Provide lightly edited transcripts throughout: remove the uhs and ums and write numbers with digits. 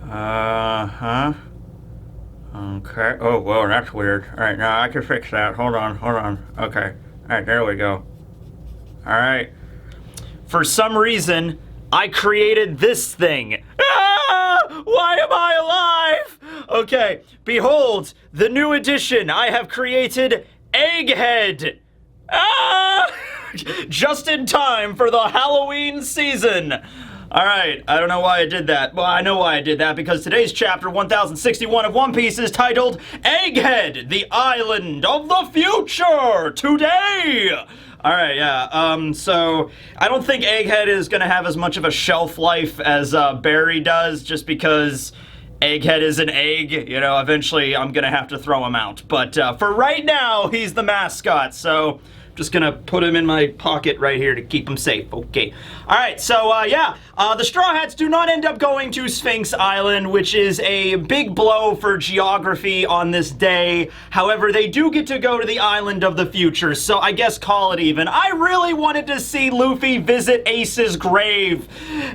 Uh-huh. Okay. Oh, whoa, that's weird. Alright, now I can fix that. Hold on, hold on. Okay. Alright, there we go. Alright. For some reason, I created this thing. Ah! Why am I alive? Okay, behold, the new edition. I have created Egghead. Ah! Just in time for the Halloween season. Alright, I don't know why I did that. Well, I know why I did that, because today's chapter 1061 of One Piece is titled Egghead, the Island of the Future, today! Alright, yeah, so I don't think Egghead is gonna have as much of a shelf life as Barry does, just because Egghead is an egg. You know, eventually I'm gonna have to throw him out. But for right now, he's the mascot, so just gonna put him in my pocket right here to keep him safe. Okay. Alright, so yeah, the Straw Hats do not end up going to Sphinx Island, which is a big blow for geography on this day. However, they do get to go to the Island of the Future, so I guess call it even. I really wanted to see Luffy visit Ace's grave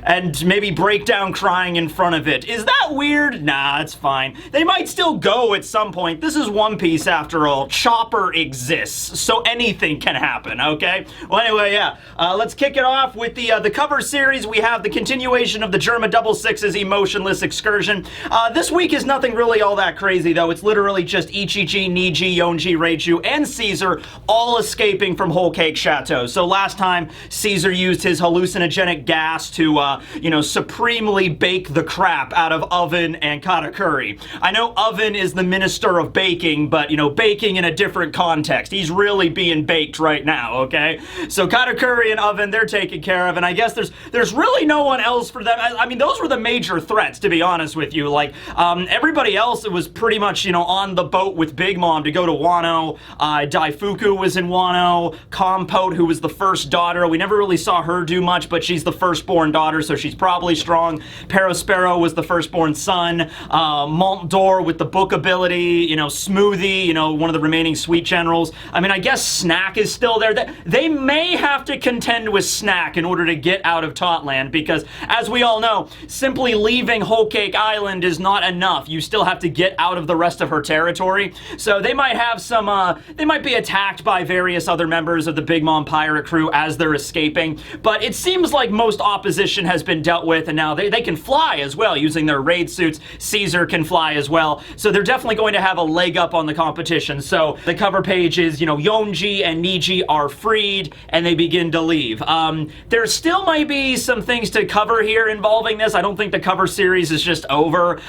and maybe break down crying in front of it. Is that weird? Nah, it's fine. They might still go at some point. This is One Piece after all. Chopper exists, so anything can happen, okay? Well, anyway, yeah, let's kick it off with the cover series. We have the continuation of the Germa Double Six's Emotionless Excursion. This week is nothing really all that crazy, though. It's literally just Ichiji, Niji, Yonji, Reiju, and Caesar all escaping from Whole Cake Chateau. So last time, Caesar used his hallucinogenic gas to, you know, supremely bake the crap out of Oven and Katakuri. I know Oven is the minister of baking, but, you know, baking in a different context. He's really being baked right now, okay? So Katakuri and Oven, they're taken care of, and I guess there's really no one else for them. I mean, those were the major threats, to be honest with you. Like, everybody else, it was pretty much, you know, on the boat with Big Mom to go to Wano. Daifuku was in Wano. Compote, who was the first daughter, we never really saw her do much, but she's the firstborn daughter, so she's probably strong. Perospero was the firstborn son. Mont d'Or with the book ability. You know, Smoothie, you know, one of the remaining sweet generals. I mean, I guess Snack is still there. They may have to contend with Snack in order to get out of Totland, because, as we all know, simply leaving Whole Cake Island is not enough. You still have to get out of the rest of her territory. So they might have some, they might be attacked by various other members of the Big Mom pirate crew as they're escaping. But it seems like most opposition has been dealt with, and now they can fly as well using their raid suits. Caesar can fly as well. So they're definitely going to have a leg up on the competition. So the cover page is, you know, Yonji and Niji are freed, and they begin to leave. There still might be some things to cover here involving this. I don't think the cover series is just over.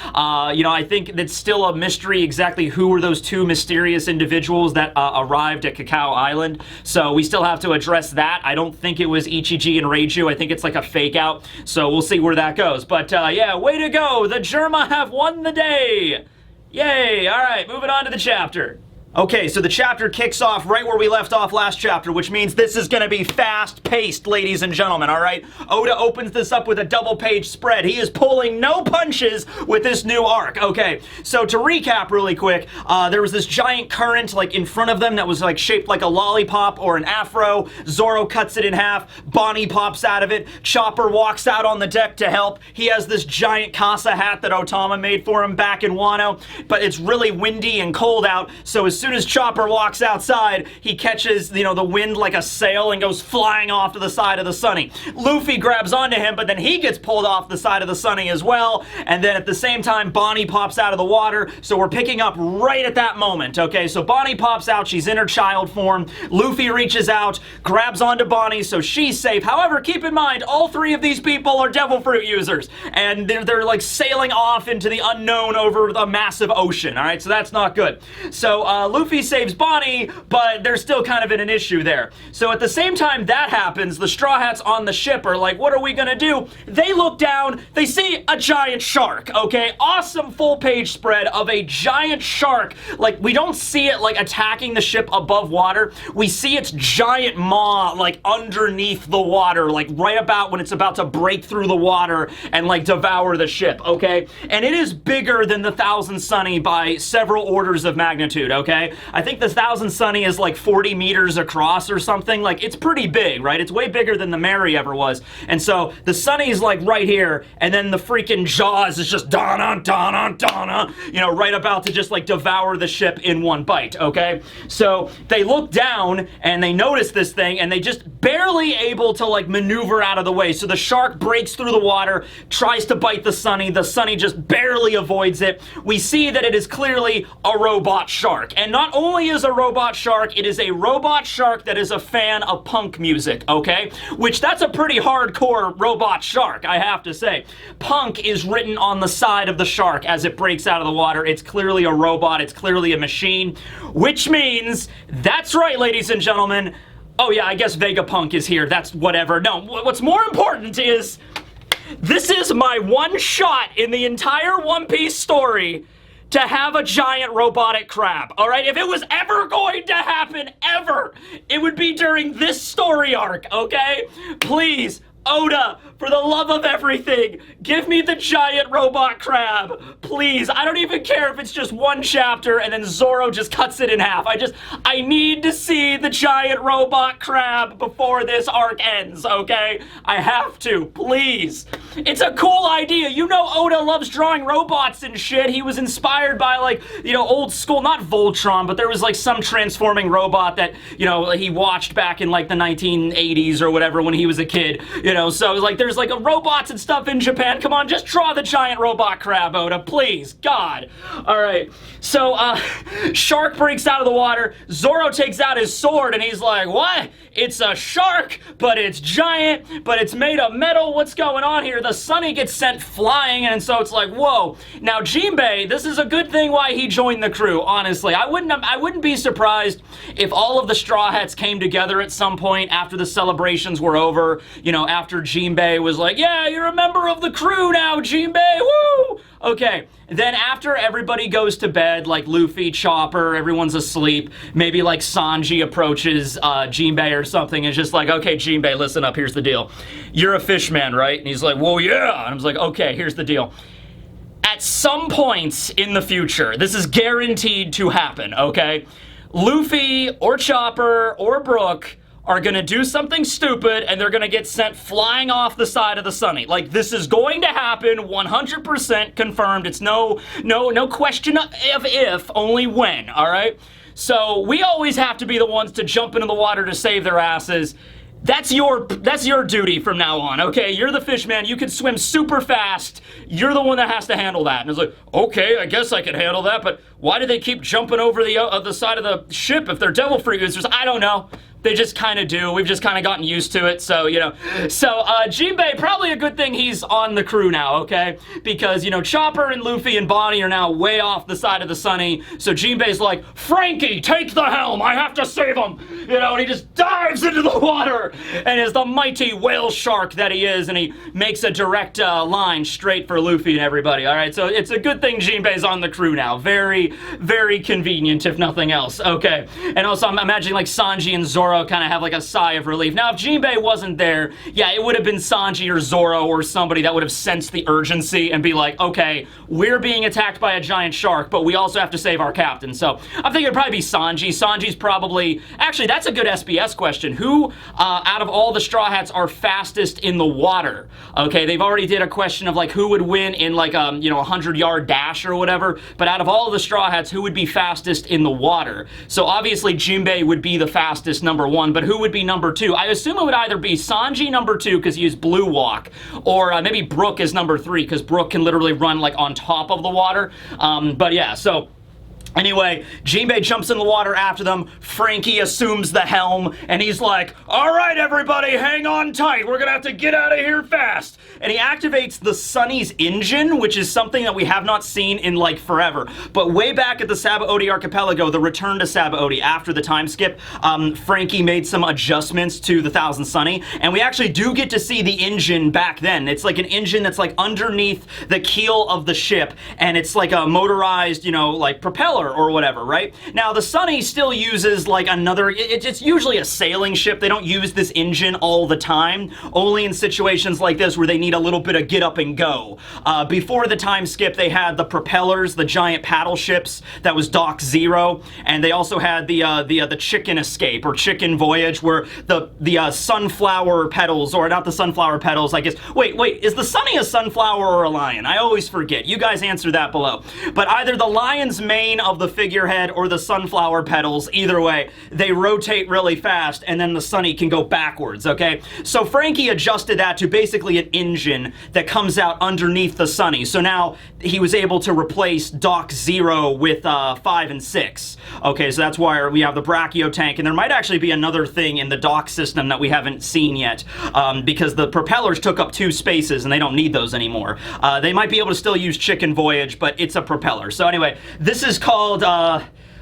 You know, I think it's still a mystery exactly who were those two mysterious individuals that arrived at Cacao Island. So we still have to address that. I don't think it was Ichiji and Reiju. I think it's like a fake out. So we'll see where that goes. But yeah, way to go. The Germa have won the day. Yay. All right, moving on to the chapter. Okay, so the chapter kicks off right where we left off last chapter, which means this is gonna be fast-paced, ladies and gentlemen, alright? Oda opens this up with a double-page spread. He is pulling no punches with this new arc. Okay, so to recap really quick, there was this giant current, like, in front of them that was, like, shaped like a lollipop or an afro. Zoro cuts it in half. Bonney pops out of it. Chopper walks out on the deck to help. He has this giant casa hat that Otama made for him back in Wano, but it's really windy and cold out, so as soon as Chopper walks outside, he catches, you know, the wind like a sail and goes flying off to the side of the Sunny. Luffy grabs onto him, but then he gets pulled off the side of the Sunny as well, and then at the same time, Bonney pops out of the water, so we're picking up right at that moment, okay? So Bonney pops out, she's in her child form, Luffy reaches out, grabs onto Bonney, so she's safe. However, keep in mind, all three of these people are Devil Fruit users, and they're like sailing off into the unknown over the massive ocean, alright? So that's not good. So, Luffy saves Bonney, but there's still kind of an issue there. So at the same time that happens, the Straw Hats on the ship are like, what are we gonna do? They look down, they see a giant shark, okay? Awesome full page spread of a giant shark. Like, we don't see it, like, attacking the ship above water. We see its giant maw, like, underneath the water, like, right about when it's about to break through the water and, like, devour the ship, okay? And it is bigger than the Thousand Sunny by several orders of magnitude, okay? okay? I think the Thousand Sunny is like 40 meters across or something. Like, it's pretty big, right? It's way bigger than the Mary ever was. And so the Sunny's like right here, and then the freaking Jaws is just Donna, Donna, Donna, you know, right about to just like devour the ship in one bite, okay? So they look down and they notice this thing, and they just barely able to like maneuver out of the way. So the shark breaks through the water, tries to bite the Sunny. The Sunny just barely avoids it. We see that it is clearly a robot shark. And not only is a robot shark, it is a robot shark that is a fan of punk music, okay? Which, that's a pretty hardcore robot shark, I have to say. Punk is written on the side of the shark as it breaks out of the water. It's clearly a robot. It's clearly a machine. Which means, that's right, ladies and gentlemen. Oh yeah, I guess Vegapunk is here. That's whatever. No, what's more important is, this is my one shot in the entire One Piece story to have a giant robotic crab, all right? If it was ever going to happen, ever, it would be during this story arc, okay? Please, Oda, for the love of everything, give me the giant robot crab. Please, I don't even care if it's just one chapter and then Zoro just cuts it in half. I need to see the giant robot crab before this arc ends, okay? I have to, please. It's a cool idea. You know Oda loves drawing robots and shit. He was inspired by, like, you know, old school, not Voltron, but there was like some transforming robot that, you know, he watched back in like the 1980s or whatever when he was a kid, you know, so it was like, there's like robots and stuff in Japan. Come on, just draw the giant robot crab, Oda, please. God. All right. So, shark breaks out of the water. Zoro takes out his sword and he's like, what? It's a shark, but it's giant, but it's made of metal. What's going on here? The Sunny gets sent flying, and so it's like, whoa. Now, Jinbei, this is a good thing why he joined the crew, honestly. I wouldn't be surprised if all of the Straw Hats came together at some point after the celebrations were over, you know, after Jinbei was like, yeah, you're a member of the crew now, Jinbei, woo! Okay, then after everybody goes to bed, like Luffy, Chopper, everyone's asleep, maybe like Sanji approaches Jinbei or something and is just like, okay, Jinbei, listen up, here's the deal. You're a fishman, right? And he's like, well, yeah. And I was like, okay, here's the deal. At some point in the future, this is guaranteed to happen, okay? Luffy or Chopper or Brook are gonna do something stupid and they're gonna get sent flying off the side of the Sunny. Like, this is going to happen, 100% confirmed. It's no question of if, only when, all right? So we always have to be the ones to jump into the water to save their asses. That's your duty from now on, okay? You're the fish man. You can swim super fast. You're the one that has to handle that. And it's like, okay, I guess I can handle that, but why do they keep jumping over the side of the ship if they're devil fruit users? I don't know. They just kind of do. We've just kind of gotten used to it, so, you know. So, Jinbei, probably a good thing he's on the crew now, okay? Because, you know, Chopper and Luffy and Bonney are now way off the side of the Sunny, so Jinbei's like, Frankie, take the helm! I have to save him! You know, and he just dives into the water, and is the mighty whale shark that he is, and he makes a direct line straight for Luffy and everybody, all right? So it's a good thing Jinbei's on the crew now. Very, very convenient, if nothing else. Okay. And also, I'm imagining, like, Sanji and Zoro kind of have like a sigh of relief. Now, if Jinbei wasn't there, yeah, it would have been Sanji or Zoro or somebody that would have sensed the urgency and be like, okay, we're being attacked by a giant shark, but we also have to save our captain. So I'm thinking it'd probably be Sanji. Sanji's probably, actually, that's a good SBS question. Who out of all the Straw Hats are fastest in the water? Okay, they've already did a question of like who would win in like you know, 100-yard dash or whatever, but out of all of the Straw Hats, who would be fastest in the water? So obviously Jinbei would be the fastest, number one, but who would be number two? I assume it would either be Sanji number two because he used Blue Walk, or maybe Brook is number three because Brook can literally run like on top of the water. But yeah, so anyway, Jinbei jumps in the water after them. Frankie assumes the helm, and he's like, all right, everybody, hang on tight. We're gonna have to get out of here fast. And he activates the Sunny's engine, which is something that we have not seen in, like, forever. But way back at the Sabaody Archipelago, the return to Sabaody after the time skip, Frankie made some adjustments to the Thousand Sunny, and we actually do get to see the engine back then. It's like an engine that's, like, underneath the keel of the ship, and it's like a motorized, you know, like, propeller propeller or whatever, right? Now, the Sunny still uses like another, it's usually a sailing ship. They don't use this engine all the time, only in situations like this where they need a little bit of get up and go. Before the time skip, they had the propellers, the giant paddle ships. That was Dock Zero, and they also had the chicken escape or chicken voyage, where the sunflower petals, or not the sunflower petals, I guess. Wait, is the Sunny a sunflower or a lion? I always forget. You guys answer that below. But either the lion's mane of the figurehead or the sunflower petals, either way, they rotate really fast, and then the Sunny can go backwards, okay? So Frankie adjusted that to basically an engine that comes out underneath the Sunny. So now he was able to replace Dock Zero with 5 and 6. Okay, so that's why we have the Brachio tank, and there might actually be another thing in the dock system that we haven't seen yet, because the propellers took up 2 spaces, and they don't need those anymore. They might be able to still use Chicken Voyage, but it's a propeller. So anyway, this is called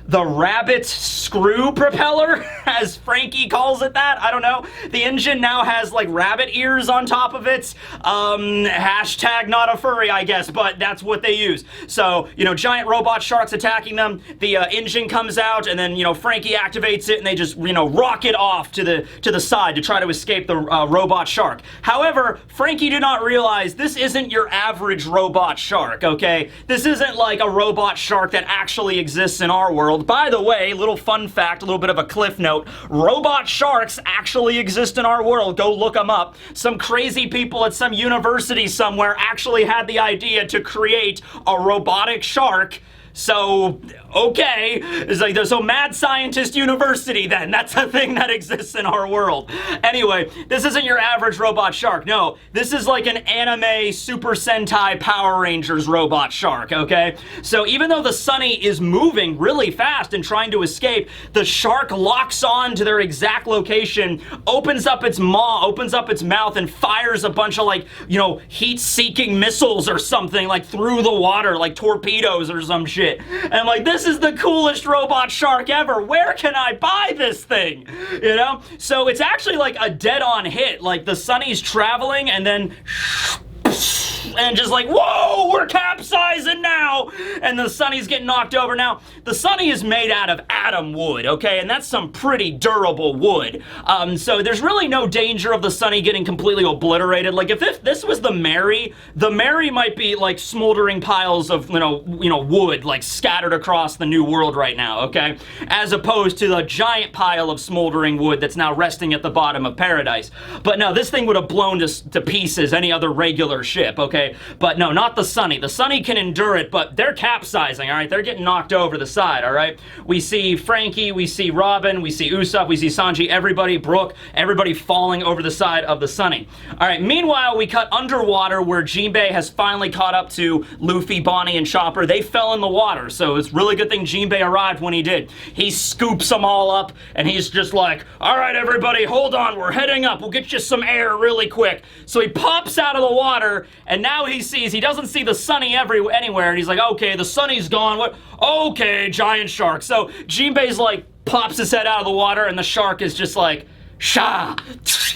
the rabbit screw propeller, as Frankie calls it that. I don't know. The engine now has like rabbit ears on top of it. Hashtag not a furry, I guess, but that's what they use. So, you know, giant robot sharks attacking them. The engine comes out, and then, you know, Frankie activates it, and they just, you know, rocket off to the side to try to escape the robot shark. However, Frankie did not realize this isn't your average robot shark, okay? This isn't like a robot shark that actually exists in our world. By the way, little fun fact, a little bit of a cliff note, robot sharks actually exist in our world. Go look them up. Some crazy people at some university somewhere actually had the idea to create a robotic shark. So, okay, it's like, so Mad Scientist University then, that's a thing that exists in our world. Anyway, this isn't your average robot shark, no, this is like an anime Super Sentai Power Rangers robot shark, okay? So even though the Sunny is moving really fast and trying to escape, the shark locks on to their exact location, opens up its maw, opens up its mouth, and fires a bunch of, like, you know, heat-seeking missiles or something, like through the water, like torpedoes or some shit. And I'm like, this is the coolest robot shark ever. Where can I buy this thing? You know? So it's actually like a dead-on hit. Like, the Sunny's traveling, and then and just like, whoa, we're capsizing now, and the Sunny's getting knocked over. Now, the Sunny is made out of atom wood, okay, and that's some pretty durable wood. So there's really no danger of the Sunny getting completely obliterated. Like, if this was the Mary might be like smoldering piles of, you know, wood, like, scattered across the new world right now, okay, as opposed to the giant pile of smoldering wood that's now resting at the bottom of paradise. But no, this thing would have blown to pieces any other regular ship, okay? But no, not the Sunny. The Sunny can endure it, but they're capsizing, all right? They're getting knocked over the side, all right? We see Frankie, we see Robin, we see Usopp, we see Sanji, everybody, Brooke, everybody falling over the side of the Sunny. All right, meanwhile, we cut underwater where Jinbei has finally caught up to Luffy, Bonney, and Chopper. They fell in the water, so it's really good thing Jinbei arrived when he did. He scoops them all up, and he's just like, all right, everybody, hold on, we're heading up. We'll get you some air really quick. So he pops out of the water, and now he doesn't see the Sunny anywhere, and he's like, okay, the Sunny's gone. What? Okay, giant shark. So Jinbei's like, pops his head out of the water, and the shark is just like, Sha!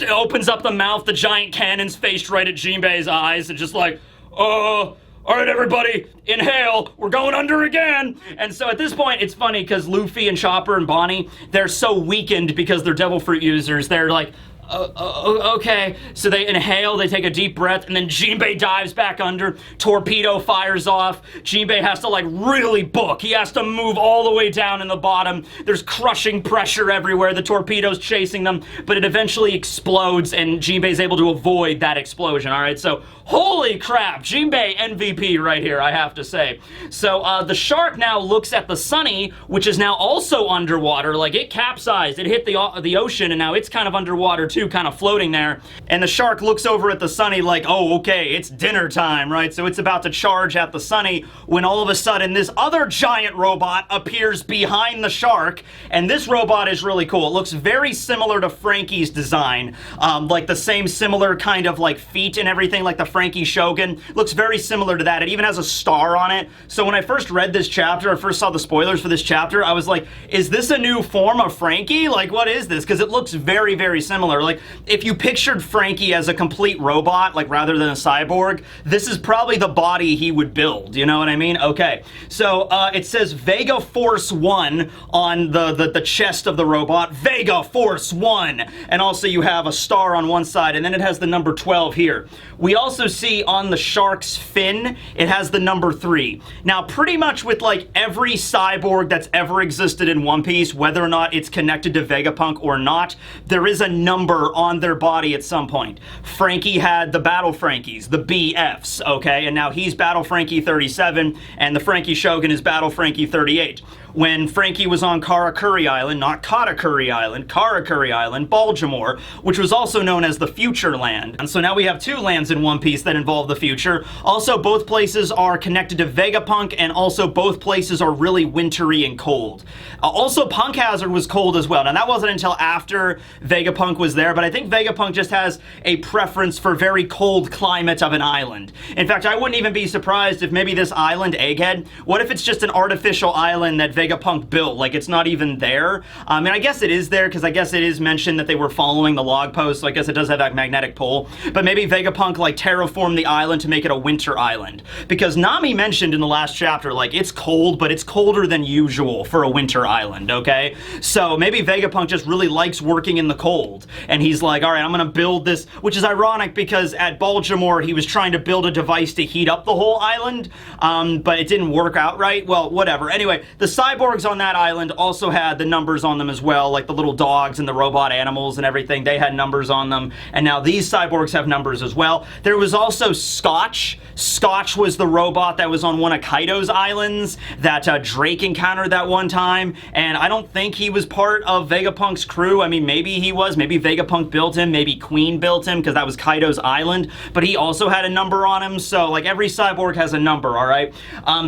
It opens up the mouth, the giant cannon's faced right at Jinbei's eyes, and just like, all right, everybody, inhale, we're going under again. And so at this point, it's funny, because Luffy and Chopper and Bonney, they're so weakened because they're Devil Fruit users, they're like, okay. So they inhale, they take a deep breath, and then Jinbei dives back under. Torpedo fires off. Jinbei has to, like, really book. He has to move all the way down in the bottom. There's crushing pressure everywhere. The torpedo's chasing them, but it eventually explodes, and Jinbei's able to avoid that explosion, all right? So, holy crap, Jinbei MVP right here, I have to say. So, the shark now looks at the Sunny, which is now also underwater. Like, it capsized. It hit the ocean, and now it's kind of underwater, too, kind of floating there. And the shark looks over at the Sunny like, oh, okay, it's dinner time, right? So it's about to charge at the Sunny when all of a sudden this other giant robot appears behind the shark. And this robot is really cool. It looks very similar to Frankie's design. Like the same similar kind of like feet and everything, like the Frankie Shogun. Looks very similar to that. It even has a star on it. So when I first read this chapter, or first saw the spoilers for this chapter, I was like, is this a new form of Frankie? Like, what is this? Because it looks very, very similar. Like, if you pictured Frankie as a complete robot, like rather than a cyborg, this is probably the body he would build. You know what I mean? Okay, so it says Vega Force 1 on the chest of the robot. Vega Force 1! And also you have a star on one side, and then it has the number 12 here. We also see on the shark's fin, it has the number 3. Now, pretty much with like every cyborg that's ever existed in One Piece, whether or not it's connected to Vegapunk or not, there is a number on their body at some point. Frankie had the Battle Frankies, the BFs, okay? And now he's Battle Frankie 37, and the Frankie Shogun is Battle Frankie 38. When Frankie was on Karakuri Island, not Katakuri Island, Karakuri Island, Baltimore, which was also known as the Future Land. And so now we have 2 lands in One Piece that involve the future. Also, both places are connected to Vegapunk, and also both places are really wintry and cold. Also, Punk Hazard was cold as well. Now, that wasn't until after Vegapunk was there, but I think Vegapunk just has a preference for very cold climate of an island. In fact, I wouldn't even be surprised if maybe this island, Egghead, what if it's just an artificial island that Vegapunk built, like it's not even there? And I guess it is there, because I guess it is mentioned that they were following the log post, so I guess it does have that magnetic pole. But maybe Vegapunk, like, terraformed the island to make it a winter island. Because Nami mentioned in the last chapter, like, it's cold, but it's colder than usual for a winter island, okay? So maybe Vegapunk just really likes working in the cold. And he's like, all right, I'm gonna build this, which is ironic because at Baltimore, he was trying to build a device to heat up the whole island, but it didn't work out right. Well, whatever. Anyway, the cyborgs on that island also had the numbers on them as well, like the little dogs and the robot animals and everything. They had numbers on them, and now these cyborgs have numbers as well. There was also Scotch. Scotch was the robot that was on one of Kaido's islands that Drake encountered that one time, and I don't think he was part of Vegapunk's crew. I mean, maybe he was. Maybe Vegapunk built him. Maybe Queen built him, because that was Kaido's island, but he also had a number on him. So, like, every cyborg has a number, all right?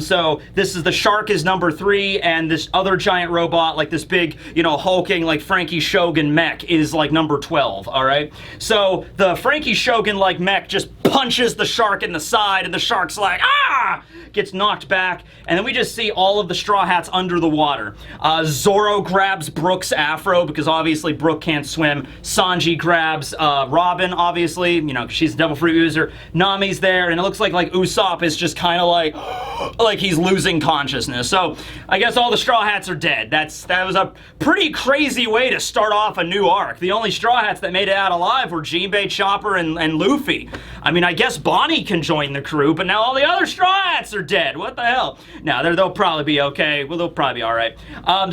So this is the shark is number 3, and this other giant robot, like this big, you know, hulking, like Frankie Shogun mech, is like number 12, all right? So the Frankie Shogun like mech just punches the shark in the side, and the shark's like, ah! Gets knocked back, and then we just see all of the Straw Hats under the water. Zoro grabs Brook's afro, because obviously Brook can't swim. Sanji grabs Robin, obviously, you know, she's a Devil Fruit user. Nami's there, and it looks like Usopp is just kind of like he's losing consciousness. So I guess all the Straw Hats are dead. That was a pretty crazy way to start off a new arc. The only Straw Hats that made it out alive were Jinbei, Chopper, and Luffy. I mean, I guess Bonney can join the crew, but now all the other Straw Hats are dead. What the hell? Now, they'll probably be okay. Well, they'll probably be all right.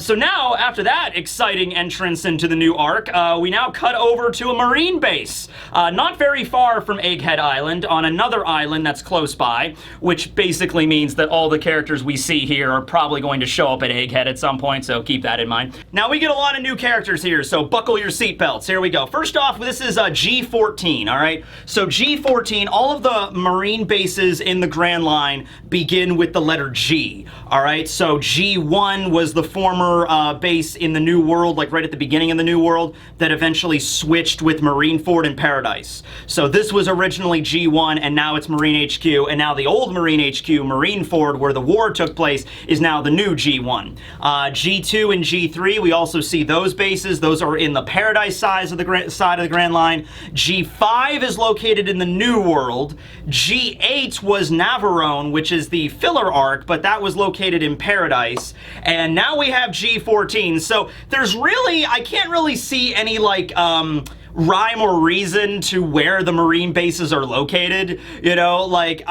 So now, after that exciting entrance into the new arc, we now cut over to a marine base. Not very far from Egghead Island, on another island that's close by, which basically means that all the characters we see here are probably going to show up at Egghead at some point, so keep that in mind. Now, we get a lot of new characters here, so buckle your seatbelts. Here we go. First off, this is G14, all right? So G14, all of the marine bases in the Grand Line begin with the letter G, all right? So G1 was the former base in the New World, like right at the beginning of the New World, that eventually switched with Marineford and Paradise. So this was originally G1, and now it's Marine HQ, and now the old Marine HQ, Marineford, where the war took place, is now the new G1. G2 and G3, we also see those bases. Those are in the Paradise side of the Grand Line. G5 is located in the New World. G8 was Navarone, which is the filler arc, but that was located in Paradise. And now we have G14. So there's really, I can't really see any like rhyme or reason to where the marine bases are located, you know, like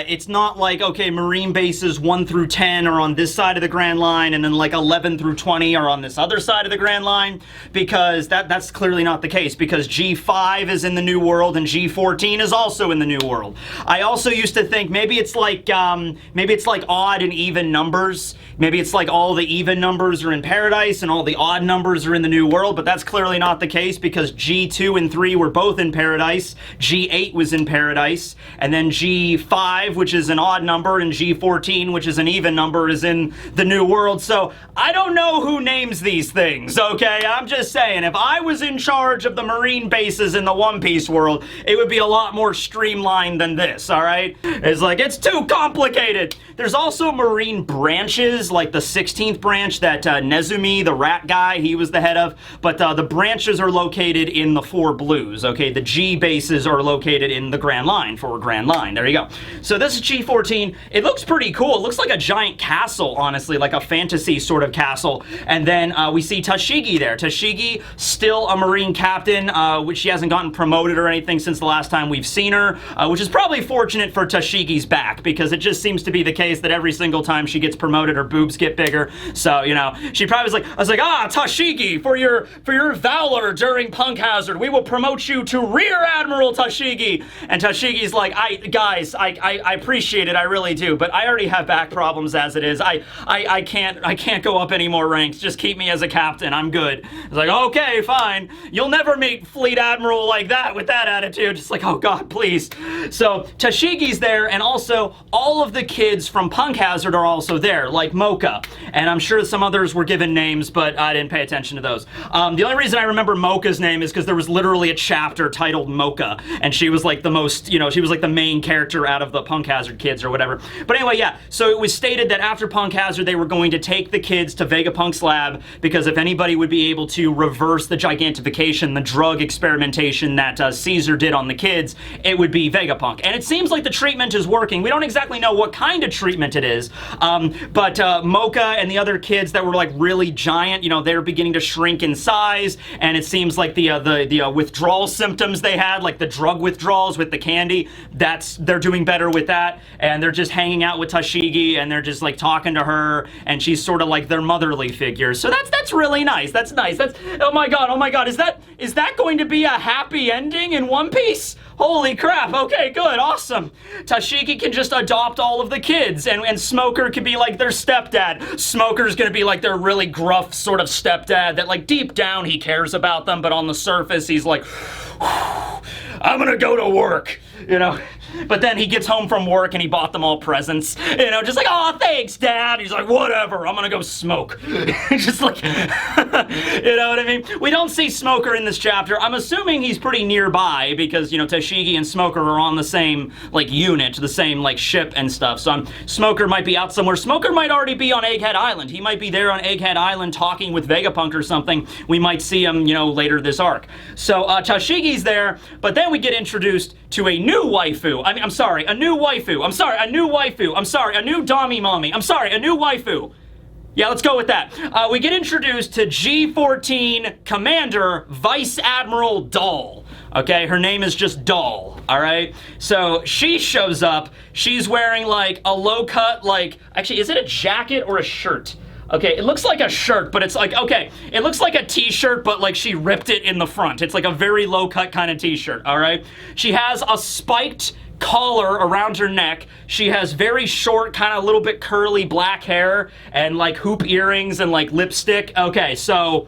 it's not like, okay, marine bases 1 through 10 are on this side of the Grand Line, and then like 11 through 20 are on this other side of the Grand Line, because that's clearly not the case, because G5 is in the New World and G14 is also in the New World. I also used to think maybe it's like odd and even numbers. Maybe it's like all the even numbers are in Paradise and all the odd numbers are in the New World, but that's clearly not the case, because G2 and 3 were both in Paradise, G8 was in Paradise, and then G5, which is an odd number, and G14, which is an even number, is in the New World. So I don't know who names these things, okay? I'm just saying, if I was in charge of the marine bases in the One Piece world, it would be a lot more streamlined than this, all right? It's like, it's too complicated. There's also marine branches, like the 16th branch that Nezumi, the rat guy, he was the head of, but the branches are located in the 4 blues. Okay, the G bases are located in the Grand Line for Grand Line. There you go. So this is G14. It looks pretty cool. It looks like a giant castle, honestly, like a fantasy sort of castle. And then we see Tashigi there. Tashigi, still a Marine captain, which she hasn't gotten promoted or anything since the last time we've seen her, which is probably fortunate for Tashigi's back, because it just seems to be the case that every single time she gets promoted, her boobs get bigger. So, you know, she probably was like, I was like, Tashigi, for your valor during Punk Hazard, we will promote you to Rear Admiral Tashigi. And Tashigi's like, guys, I appreciate it, I really do, but I already have back problems as it is. I can't go up any more ranks. Just keep me as a captain. I'm good. It's like, okay, fine. You'll never meet Fleet Admiral like that with that attitude. Just like, oh God, please. So Tashigi's there, and also all of the kids from Punk Hazard are also there, like Mocha. And I'm sure some others were given names, but I didn't pay attention to those. The only reason I remember Mocha's name is because there was literally a chapter titled Mocha, and she was like the most, you know, she was like the main character out of the Punk Hazard kids or whatever. But anyway, yeah, so it was stated that after Punk Hazard, they were going to take the kids to Vegapunk's lab, because if anybody would be able to reverse the gigantification, the drug experimentation that Caesar did on the kids, it would be Vegapunk. And it seems like the treatment is working. We don't exactly know what kind of treatment it is, but Mocha and the other kids that were like really giant, you know, they're beginning to shrink in size, and it seems like the withdrawal symptoms they had, like the drug withdrawals with the candy, they're doing better with that, and they're just hanging out with Tashigi, and they're just like talking to her, and she's sort of like their motherly figure. So that's really nice. That's nice. That's, oh my god, is that going to be a happy ending in One Piece? Holy crap, okay, good, awesome. Tashigi can just adopt all of the kids, and Smoker can be like their stepdad. Smoker's gonna be like their really gruff sort of stepdad that like deep down he cares about them, but on the surface he's like, I'm gonna go to work, you know? But then he gets home from work and he bought them all presents, you know, just like, oh, thanks, Dad. He's like, whatever, I'm gonna go smoke. Just like, you know what I mean? We don't see Smoker in this chapter. I'm assuming he's pretty nearby because, you know, Tashigi and Smoker are on the same, like, unit, the same, like, ship and stuff. So Smoker might be out somewhere. Smoker might already be on Egghead Island. He might be there on Egghead Island talking with Vegapunk or something. We might see him, you know, later this arc. So Tashigi's there, but then we get introduced to a new waifu. A new waifu. A new Dami Mommy. A new waifu. Yeah, let's go with that. We get introduced to G14 Commander Vice Admiral Doll. Okay, her name is just Doll, all right? So she shows up. She's wearing like a low-cut, like, actually, is it a jacket or a shirt? Okay, it looks like a shirt, but it's like, okay, it looks like a t-shirt, but like she ripped it in the front. It's like a very low-cut kind of t-shirt, all right? She has a spiked collar around her neck. She has very short, kind of a little bit curly black hair and like hoop earrings and like lipstick. Okay, so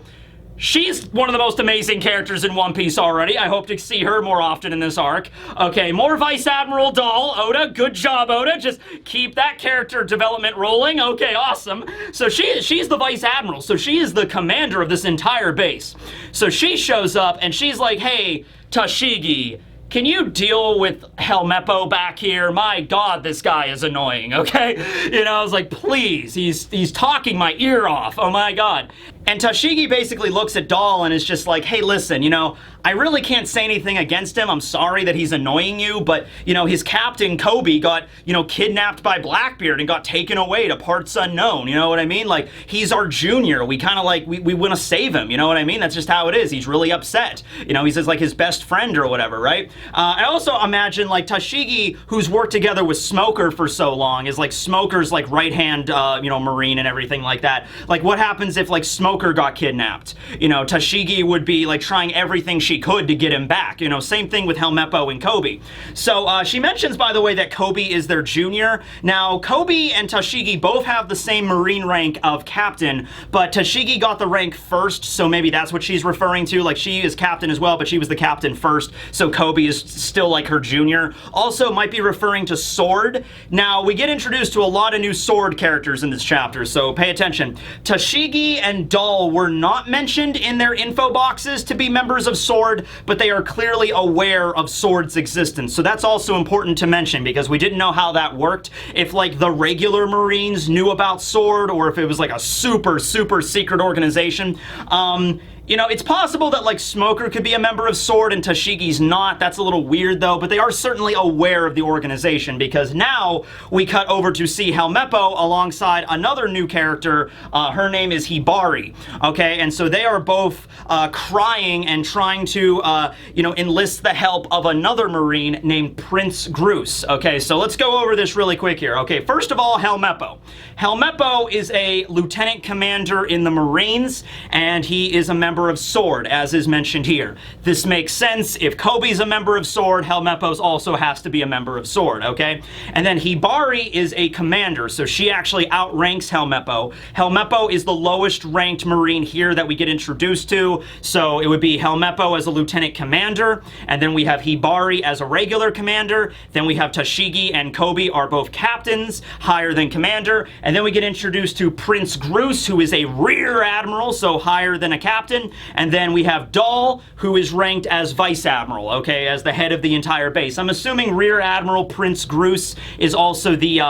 she's one of the most amazing characters in One Piece already. I hope to see her more often in this arc. Okay, more Vice Admiral Doll. Oda, good job, Oda. Just keep that character development rolling. Okay, awesome. So she's the Vice Admiral. So she is the commander of this entire base. So she shows up and she's like, hey, Tashigi, can you deal with Helmeppo back here? My God, this guy is annoying, okay? You know, I was like, please, he's talking my ear off, oh my God. And Tashigi basically looks at Doll and is just like, hey, listen, you know, I really can't say anything against him. I'm sorry that he's annoying you, but, you know, his captain, Kobe, got, you know, kidnapped by Blackbeard and got taken away to parts unknown. You know what I mean? Like, he's our junior. We kind of like, we want to save him. You know what I mean? That's just how it is. He's really upset. You know, he's just like his best friend or whatever, right? I also imagine, like, Tashigi, who's worked together with Smoker for so long, is like Smoker's, like, right-hand, you know, Marine and everything like that. Like, what happens if, like, Smoker got kidnapped? You know, Tashigi would be, like, trying everything she could to get him back. You know, same thing with Helmeppo and Kobe. So, she mentions, by the way, that Kobe is their junior. Now, Kobe and Tashigi both have the same Marine rank of captain, but Tashigi got the rank first, so maybe that's what she's referring to. Like, she is captain as well, but she was the captain first, so Kobe is still, like, her junior. Also, might be referring to Sword. Now, we get introduced to a lot of new Sword characters in this chapter, so pay attention. Tashigi and Doll were not mentioned in their info boxes to be members of Sword, but they are clearly aware of Sword's existence. So that's also important to mention because we didn't know how that worked. If like the regular Marines knew about Sword or if it was like a super, super secret organization. You know, it's possible that, like, Smoker could be a member of SWORD and Tashigi's not. That's a little weird, though, but they are certainly aware of the organization, because now we cut over to see Helmeppo alongside another new character. Her name is Hibari, okay? And so they are both crying and trying to, you know, enlist the help of another Marine named Prince Groose, okay? So let's go over this really quick here, okay? First of all, Helmeppo. Helmeppo is a lieutenant commander in the Marines, and he is a member of SWORD, as is mentioned here. This makes sense. If Kobe's a member of SWORD, Helmeppo also has to be a member of SWORD, okay? And then Hibari is a commander, so she actually outranks Helmeppo. Helmeppo is the lowest ranked Marine here that we get introduced to, so it would be Helmeppo as a lieutenant commander, and then we have Hibari as a regular commander, then we have Tashigi and Kobe are both captains, higher than commander, and then we get introduced to Prince Groose, who is a rear admiral, so higher than a captain, and then we have Dahl, who is ranked as vice admiral, okay, as the head of the entire base. I'm assuming Rear Admiral Prince Groose is also the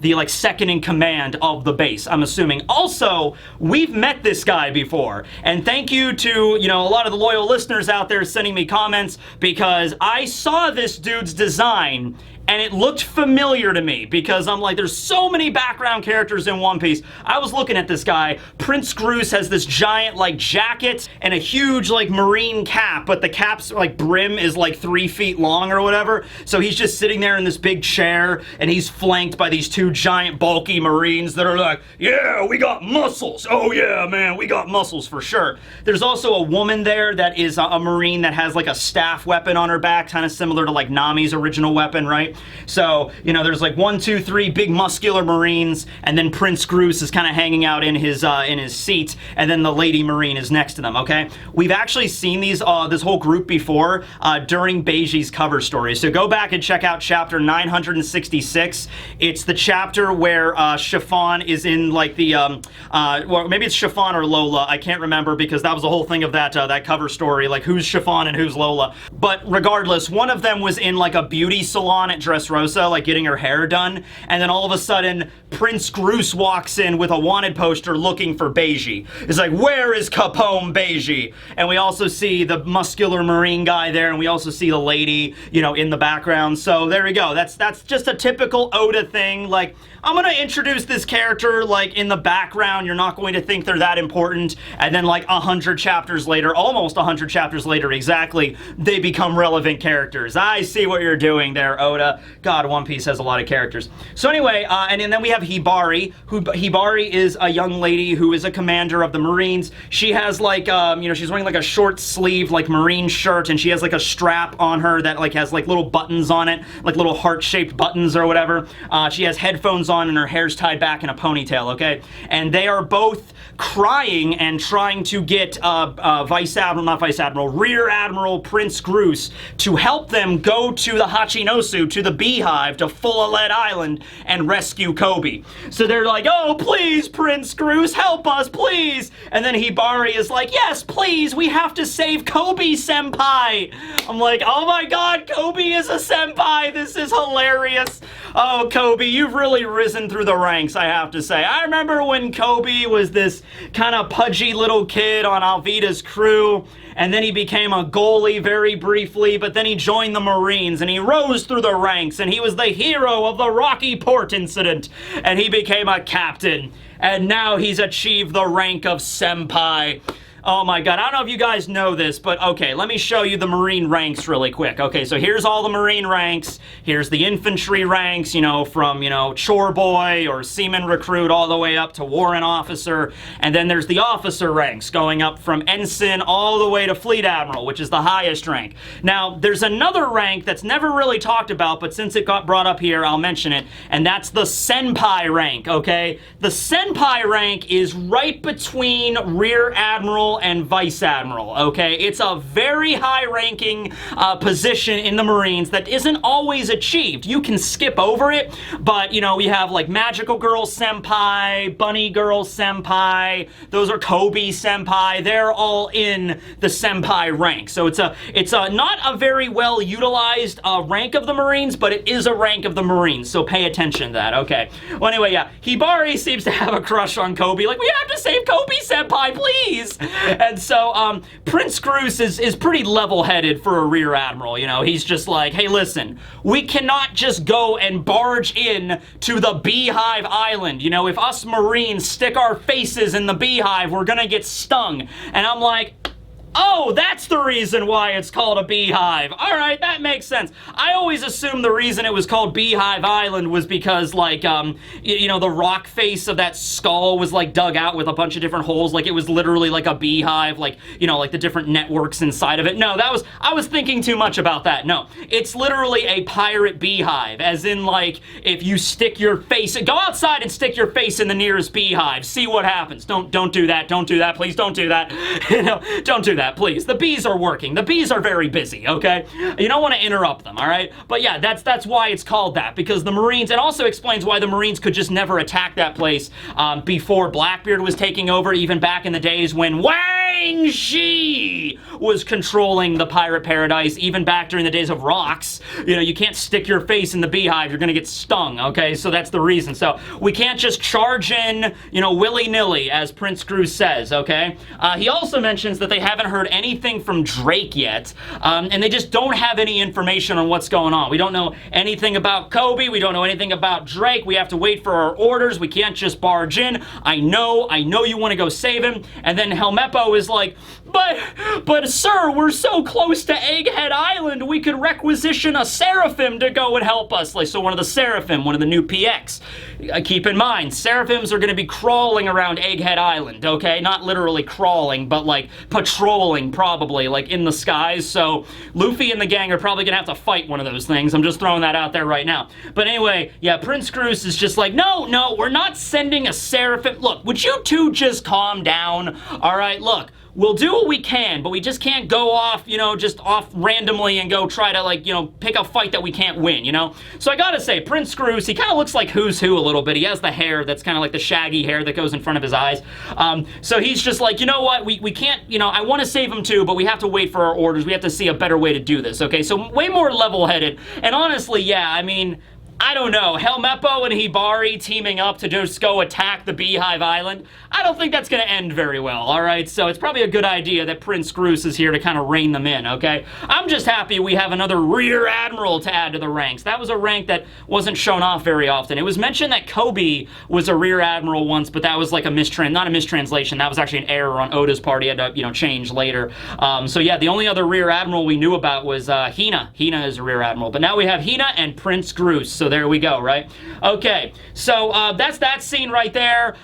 like second in command of the base, I'm assuming. Also, we've met this guy before, and thank you to, you know, a lot of the loyal listeners out there sending me comments, because I saw this dude's design and it looked familiar to me, because I'm like, there's so many background characters in One Piece. I was looking at this guy. Prince Groose has this giant, like, jacket and a huge, like, marine cap, but the cap's, like, brim is, like, 3 feet long or whatever. So he's just sitting there in this big chair, and he's flanked by these two giant, bulky Marines that are like, yeah, we got muscles. Oh, yeah, man, we got muscles for sure. There's also a woman there that is a Marine that has, like, a staff weapon on her back, kind of similar to, like, Nami's original weapon, right? So, you know, there's like 1, 2, 3 big muscular Marines, and then Prince Groose is kind of hanging out in his seat, and then the lady Marine is next to them, okay? We've actually seen these this whole group before during Beiji's cover story. So go back and check out chapter 966. It's the chapter where Chiffon is in like the, well, maybe it's Chiffon or Lola, I can't remember, because that was the whole thing of that, that cover story, like who's Chiffon and who's Lola. But regardless, one of them was in like a beauty salon at Dressrosa, like getting her hair done, and then all of a sudden Prince Groose walks in with a wanted poster looking for Beiji. It's like, where is Capone Beiji? And we also see the muscular Marine guy there, and we also see the lady, you know, in the background. So there we go. That's just a typical Oda thing. Like, I'm gonna introduce this character like in the background. You're not going to think they're that important, and then like 100 chapters later, almost 100 chapters later exactly, they become relevant characters. I see what you're doing there, Oda. God, One Piece has a lot of characters. So anyway, and then we have Hibari. Hibari is a young lady who is a commander of the Marines. She has like, you know, she's wearing like a short sleeve like Marine shirt, and she has like a strap on her that like has like little buttons on it, like little heart-shaped buttons or whatever. She has headphones on and her hair's tied back in a ponytail, okay? And they are both crying and trying to get Rear Admiral Prince Groose to help them go to the Hachinosu, to the Beehive, to Full-Lead Island, and rescue Kobe. So they're like, oh, please, Prince Groose, help us, please! And then Hibari is like, yes, please, we have to save Kobe-senpai! I'm like, oh my god, Kobe is a senpai! This is hilarious! Oh, Kobe, you've really risen through the ranks, I have to say. I remember when Kobe was this kind of pudgy little kid on Alvida's crew, and then he became a goalie very briefly, but then he joined the Marines, and he rose through the ranks, and he was the hero of the Rocky Port incident, and he became a captain, and now he's achieved the rank of senpai. Oh my god, I don't know if you guys know this, but okay, let me show you the Marine ranks really quick. Okay, so here's all the Marine ranks. Here's the infantry ranks, you know, from, you know, chore boy or seaman recruit all the way up to warrant officer. And then there's the officer ranks going up from ensign all the way to fleet admiral, which is the highest rank. Now, there's another rank that's never really talked about, but since it got brought up here, I'll mention it, and that's the senpai rank, okay? The senpai rank is right between rear admiral and vice admiral, okay? It's a very high-ranking position in the Marines that isn't always achieved. You can skip over it, but, you know, we have, like, Magical Girl Senpai, Bunny Girl Senpai, those are Kobe Senpai, they're all in the senpai rank. So it's not a very well-utilized rank of the Marines, but it is a rank of the Marines, so pay attention to that, okay? Well, anyway, yeah, Hibari seems to have a crush on Kobe, like, we have to save Kobe Senpai, please! And so Prince Groose is pretty level-headed for a rear admiral. You know, he's just like, hey, listen, we cannot just go and barge in to the Beehive Island. You know, if us Marines stick our faces in the beehive, we're gonna get stung. And I'm like, oh, that's the reason why it's called a beehive. All right, that makes sense. I always assumed the reason it was called Beehive Island was because, like, you know, the rock face of that skull was, like, dug out with a bunch of different holes. Like, it was literally like a beehive, like, you know, like the different networks inside of it. No, I was thinking too much about that. No, it's literally a pirate beehive, as in, like, if you stick your face, go outside and stick your face in the nearest beehive, see what happens. Don't do that. Don't do that. Please don't do that. You know, don't do that, please. The bees are working. The bees are very busy, okay? You don't want to interrupt them, all right? But yeah, that's why it's called that, because the Marines, it also explains why the Marines could just never attack that place before Blackbeard was taking over, even back in the days when Wang Shi was controlling the pirate paradise, even back during the days of rocks. You know, you can't stick your face in the beehive, you're gonna get stung, okay? So that's the reason. So we can't just charge in, you know, willy-nilly, as Prince Groose says, okay? He also mentions that they haven't heard anything from Drake yet, and they just don't have any information on what's going on. We don't know anything about Kobe, we don't know anything about Drake, we have to wait for our orders, we can't just barge in. I know you want to go save him. And then Helmeppo is like, but sir, we're so close to Egghead Island, we could requisition a Seraphim to go and help us. Like, so one of the Seraphim, one of the new PX. Keep in mind, Seraphims are going to be crawling around Egghead Island, okay? Not literally crawling, but like patrolling, probably, like in the skies. So Luffy and the gang are probably going to have to fight one of those things. I'm just throwing that out there right now. But anyway, yeah, Prince Groose is just like, no, we're not sending a Seraphim. Look, would you two just calm down? All right, look. We'll do what we can, but we just can't go off, you know, just off randomly and go try to, like, you know, pick a fight that we can't win, you know? So I gotta say, Prince Groose, he kind of looks like Who's Who a little bit. He has the hair that's kind of like the shaggy hair that goes in front of his eyes. So he's just like, you know what, we can't, you know, I want to save him too, but we have to wait for our orders. We have to see a better way to do this, okay? So way more level-headed. And honestly, yeah, I mean, I don't know, Helmeppo and Hibari teaming up to just go attack the Beehive Island, I don't think that's going to end very well, alright? So it's probably a good idea that Prince Groose is here to kind of rein them in, okay? I'm just happy we have another Rear Admiral to add to the ranks. That was a rank that wasn't shown off very often. It was mentioned that Kobe was a Rear Admiral once, but that was like a not a mistranslation, that was actually an error on Oda's part. He had to, you know, change later. So yeah, the only other Rear Admiral we knew about was Hina. Hina is a Rear Admiral, but now we have Hina and Prince Groose, so there we go, right? Okay, so that's that scene right there.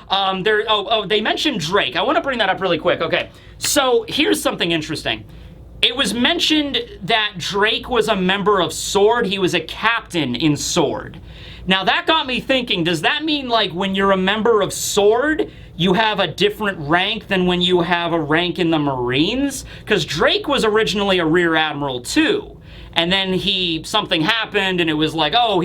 They mentioned Drake. I want to bring that up really quick. Okay, so here's something interesting. It was mentioned that Drake was a member of Sword. He was a captain in Sword. Now that got me thinking, does that mean like when you're a member of Sword, you have a different rank than when you have a rank in the Marines? Because Drake was originally a Rear Admiral too. And then something happened, and it was like, oh,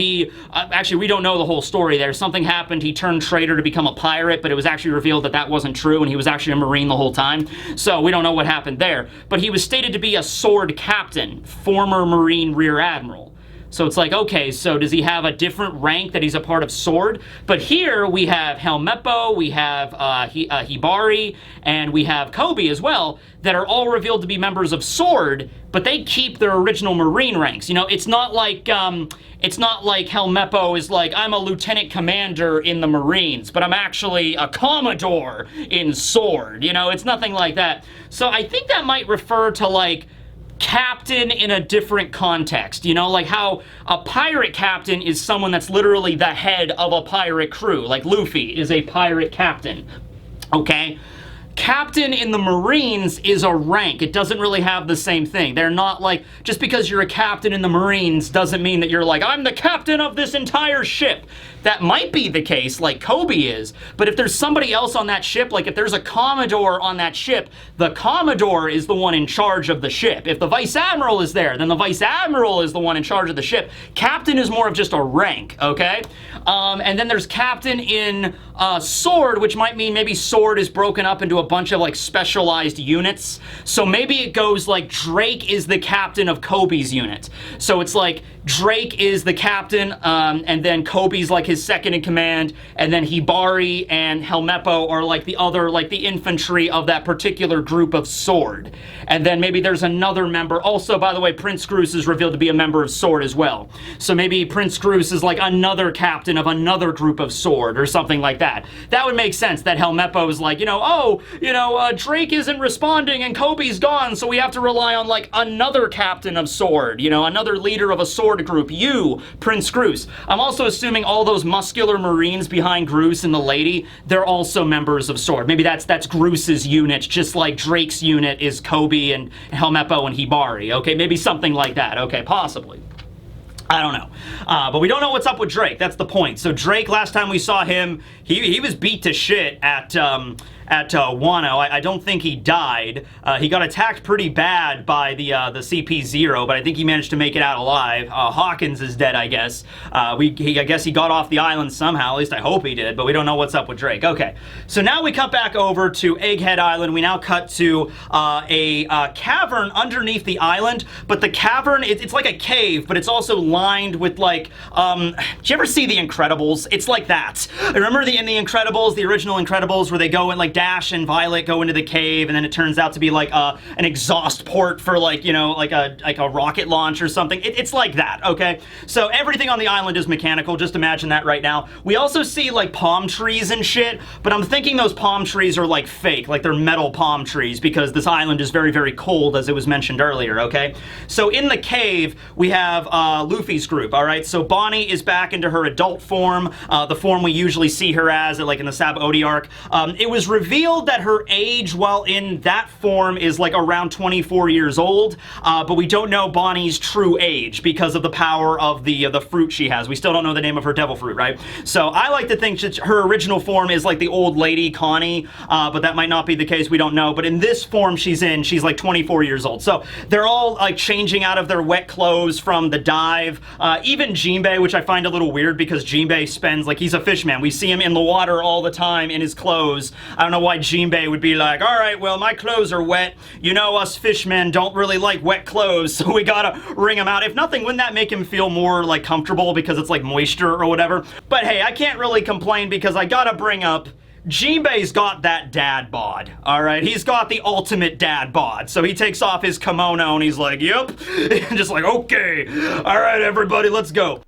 actually, we don't know the whole story there. Something happened, he turned traitor to become a pirate, but it was actually revealed that that wasn't true, and he was actually a Marine the whole time. So we don't know what happened there. But he was stated to be a Sword captain, former Marine Rear Admiral. So it's like, okay, so does he have a different rank that he's a part of Sword? But here we have Helmeppo, we have Hibari, and we have Kobe as well, that are all revealed to be members of Sword, but they keep their original Marine ranks. You know, it's not like Helmeppo is like, I'm a lieutenant commander in the Marines, but I'm actually a commodore in Sword. You know, it's nothing like that. So I think that might refer to like captain in a different context, you know, like how a pirate captain is someone that's literally the head of a pirate crew, like Luffy is a pirate captain, okay? Captain in the Marines is a rank. It doesn't really have the same thing. They're not like, just because you're a captain in the Marines doesn't mean that you're like, I'm the captain of this entire ship. That might be the case, like Kobe is, but if there's somebody else on that ship, like if there's a Commodore on that ship, the Commodore is the one in charge of the ship. If the Vice Admiral is there, then the Vice Admiral is the one in charge of the ship. Captain is more of just a rank, okay? And then there's Captain in Sword, which might mean maybe Sword is broken up into a bunch of like specialized units. So maybe it goes like Drake is the captain of Kobe's unit. So it's like Drake is the captain, and then Kobe's like his second in command, and then Hibari and Helmeppo are like the other, like the infantry of that particular group of Sword. And then maybe there's another member. Also, by the way, Prince Groose is revealed to be a member of Sword as well. So maybe Prince Groose is like another captain of another group of Sword or something like that. That would make sense that Helmeppo is like, Drake isn't responding and Kobe's gone, so we have to rely on like another captain of Sword, another leader of a Sword group, you, Prince Groose. I'm also assuming all those muscular Marines behind Groose and the lady, they're also members of Sword. Maybe that's Groose's unit, just like Drake's unit is Kobe and Helmeppo and Hibari. Okay, maybe something like that. Okay, possibly. I don't know. But we don't know what's up with Drake. That's the point. So Drake, last time we saw him, he was beat to shit at Wano. I don't think he died. He got attacked pretty bad by the CP0, but I think he managed to make it out alive. Hawkins is dead, I guess. I guess he got off the island somehow. At least I hope he did, but we don't know what's up with Drake. Okay, so now we cut back over to Egghead Island. We now cut to a cavern underneath the island, but the cavern, it's like a cave, but it's also lined with like, did you ever see The Incredibles? It's like that. Remember in The Incredibles, the original Incredibles, where they go and like Dash and Violet go into the cave, and then it turns out to be like an exhaust port for like, like a rocket launch or something. It's like that, okay? So everything on the island is mechanical. Just imagine that right now. We also see like palm trees and shit, but I'm thinking those palm trees are like fake, like they're metal palm trees, because this island is very, very cold, as it was mentioned earlier, okay? So in the cave, we have Luffy's group, all right? So Bonney is back into her adult form, the form we usually see her as, like in the Sabaody arc. It was revealed that her age while in that form is like around 24 years old, but we don't know Bonnie's true age because of the power of the fruit she has. We still don't know the name of her devil fruit, right? So I like to think that her original form is like the old lady Connie, but that might not be the case. We don't know. But in this form she's in, she's like 24 years old. So they're all like changing out of their wet clothes from the dive. Even Jinbei, which I find a little weird because Jinbei spends, like, he's a fishman. We see him in the water all the time in his clothes. I don't know why Jinbei would be like, all right, well, my clothes are wet. You know, us fishmen don't really like wet clothes, so we gotta wring them out. If nothing, wouldn't that make him feel more, like, comfortable because it's, like, moisture or whatever? But hey, I can't really complain because I gotta bring up Jinbei's got that dad bod, all right? He's got the ultimate dad bod. So he takes off his kimono and he's like, yep. And just like, okay, all right, everybody, let's go.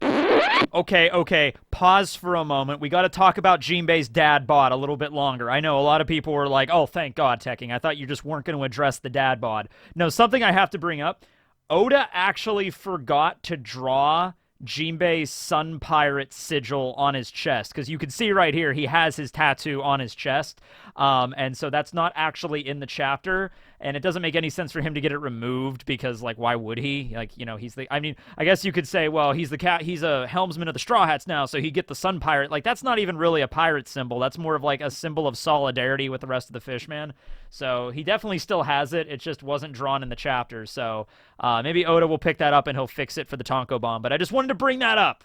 Okay, pause for a moment. We got to talk about Jinbei's dad bod a little bit longer. I know a lot of people were like, oh, thank God, Tekking. I thought you just weren't going to address the dad bod. No, something I have to bring up. Oda actually forgot to draw Jinbei's Sun Pirate sigil on his chest, because you can see right here he has his tattoo on his chest, and so that's not actually in the chapter, and it doesn't make any sense for him to get it removed, because, like, why would he? Like, you know, he's the, I mean, I guess you could say, well, he's a helmsman of the Straw Hats now, so he'd get the Sun Pirate. Like, that's not even really a pirate symbol. That's more of like a symbol of solidarity with the rest of the Fishman. So he definitely still has it. It just wasn't drawn in the chapter. So maybe Oda will pick that up and he'll fix it for the Tonko Bomb. But I just wanted to bring that up.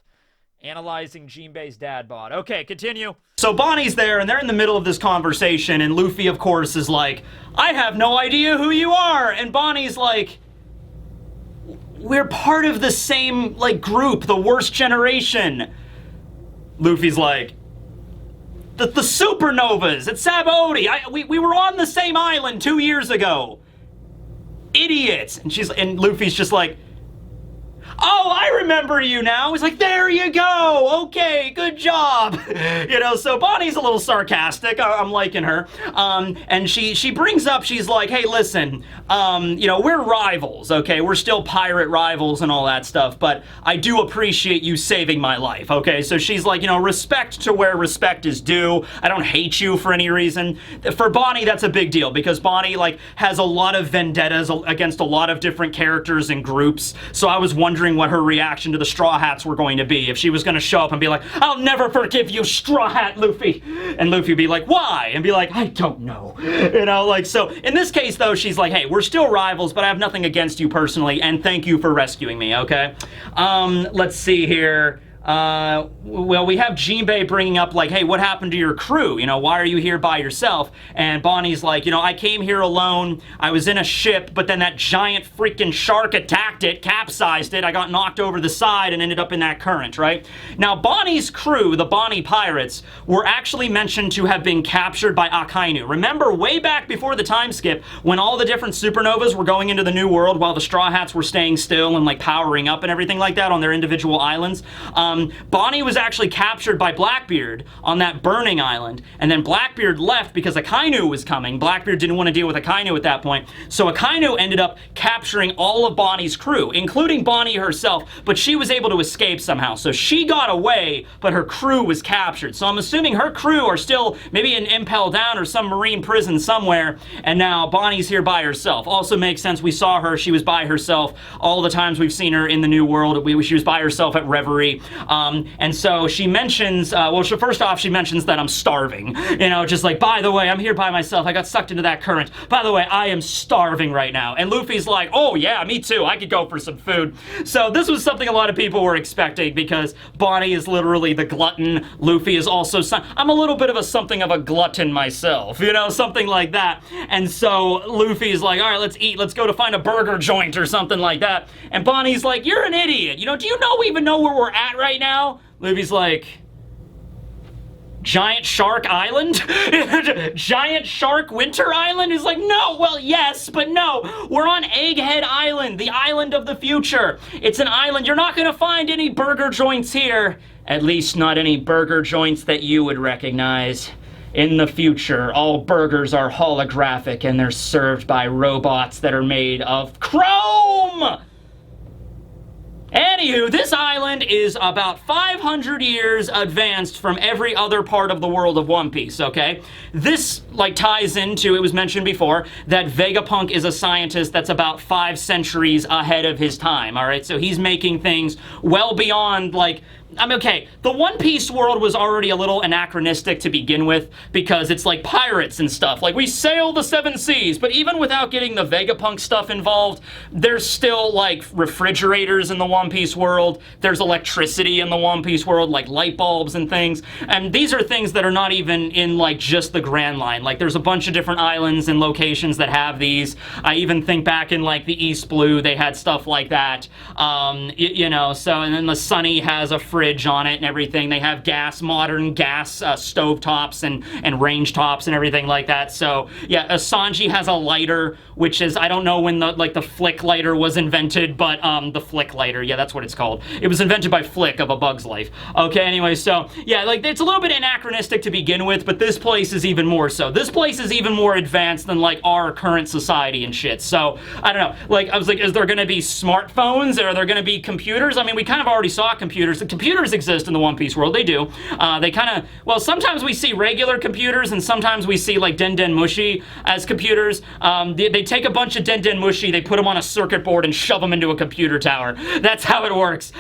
Analyzing Jinbei's dad bod. Okay, continue. So Bonnie's there, and they're in the middle of this conversation, and Luffy, of course, is like, I have no idea who you are. And Bonnie's like, we're part of the same, like, group, the worst generation. Luffy's like, the supernovas at Sabaody. We were on the same island 2 years ago. Idiots. And Luffy's just like, oh, I remember you now. He's like, there you go. Okay, good job. You know, so Bonnie's a little sarcastic. I'm liking her. And she brings up, she's like, hey, listen, you know, we're rivals, okay? We're still pirate rivals and all that stuff, but I do appreciate you saving my life, okay? So she's like, you know, respect to where respect is due. I don't hate you for any reason. For Bonney, that's a big deal, because Bonney, like, has a lot of vendettas against a lot of different characters and groups. So I was wondering what her reaction to the Straw Hats were going to be. If she was going to show up and be like, I'll never forgive you, Straw Hat Luffy. And Luffy would be like, why? And be like, I don't know. You know, like, so in this case, though, she's like, hey, we're still rivals, but I have nothing against you personally, and thank you for rescuing me, okay? Let's see here. well, we have Jinbei bringing up, like, hey, what happened to your crew? You know, why are you here by yourself? And Bonney's like, you know, I came here alone. I was in a ship, but then that giant freaking shark attacked it, capsized it. I got knocked over the side and ended up in that current, right? Now, Bonney's crew, the Bonney pirates, were actually mentioned to have been captured by Akainu. Remember, way back before the time skip, when all the different supernovas were going into the New World while the Straw Hats were staying still and, like, powering up and everything like that on their individual islands, Bonney was actually captured by Blackbeard on that burning island, and then Blackbeard left because Akainu was coming. Blackbeard didn't want to deal with Akainu at that point, so Akainu ended up capturing all of Bonney's crew, including Bonney herself, but she was able to escape somehow. So she got away, but her crew was captured. So I'm assuming her crew are still maybe in Impel Down or some marine prison somewhere, and now Bonney's here by herself. Also makes sense. We saw her. She was by herself all the times we've seen her in the New World. She was by herself at Reverie. And so she mentions, first off, she mentions that I'm starving. You know, just like, by the way, I'm here by myself. I got sucked into that current. By the way, I am starving right now. And Luffy's like, oh yeah, me too. I could go for some food. So this was something a lot of people were expecting because Bonney is literally the glutton. Luffy is also, I'm a little bit of something of a glutton myself, you know, something like that. And so Luffy's like, all right, let's eat. Let's go to find a burger joint or something like that. And Bonnie's like, you're an idiot. You know, do you even know where we're at right now? Luffy's like, Giant Shark Island? Giant Shark Winter Island? Is like, no, well, yes, but no. We're on Egghead Island, the island of the future. It's an island. You're not going to find any burger joints here. At least not any burger joints that you would recognize. In the future, all burgers are holographic and they're served by robots that are made of chrome! Anywho, this island is about 500 years advanced from every other part of the world of One Piece, okay? This, like, ties into, it was mentioned before, that Vegapunk is a scientist that's about 5 centuries ahead of his time, alright? So he's making things well beyond, like, I mean, okay, the One Piece world was already a little anachronistic to begin with because it's like pirates and stuff. Like, we sail the 7 seas, but even without getting the Vegapunk stuff involved, there's still, like, refrigerators in the One Piece world. There's electricity in the One Piece world, like light bulbs and things. And these are things that are not even in, like, just the Grand Line. Like, there's a bunch of different islands and locations that have these. I even think back in, like, the East Blue, they had stuff like that. You know, so, and then the Sunny has a fridge on it and everything. They have modern gas stove tops and range tops and everything like that. So yeah, Sanji has a lighter, which is, I don't know when the Flick lighter was invented, but the Flick lighter, yeah, that's what it's called. It was invented by Flick of A Bug's Life. Okay, anyway, so yeah, like, it's a little bit anachronistic to begin with, but this place is even more so. This place is even more advanced than, like, our current society and shit. So I don't know, like, I was like, is there gonna be smartphones? Are there gonna be computers? I mean, we kind of already saw computers. The computers exist in the One Piece world. They do. They kind of, well, sometimes we see regular computers and sometimes we see, like, Den Den Mushi as computers. They take a bunch of Den Den Mushi, they put them on a circuit board and shove them into a computer tower. That's how it works.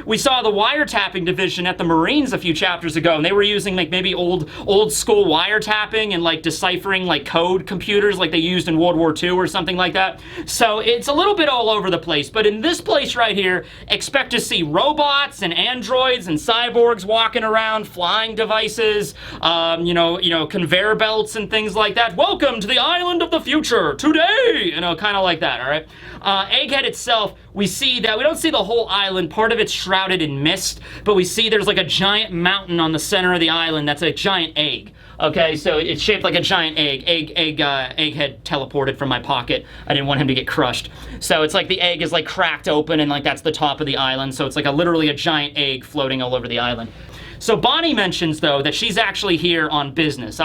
We saw the wiretapping division at the Marines a few chapters ago, and they were using, like, maybe old school wiretapping and, like, deciphering, like, code computers like they used in World War II or something like that. So it's a little bit all over the place, but in this place right here, expect to see robots and androids and cyborgs walking around, flying devices, you know, conveyor belts and things like that. Welcome to the island of the future today, you know, kind of like that. All right. Egghead itself, we see that we don't see the whole island. Part of it's shrouded in mist, but we see there's, like, a giant mountain on the center of the island that's a giant egg. Okay, so it's shaped like a giant egg. Egghead teleported from my pocket. I didn't want him to get crushed. So it's like the egg is, like, cracked open, and, like, that's the top of the island. So it's like literally a giant egg floating all over the island. So Bonney mentions, though, that she's actually here on business.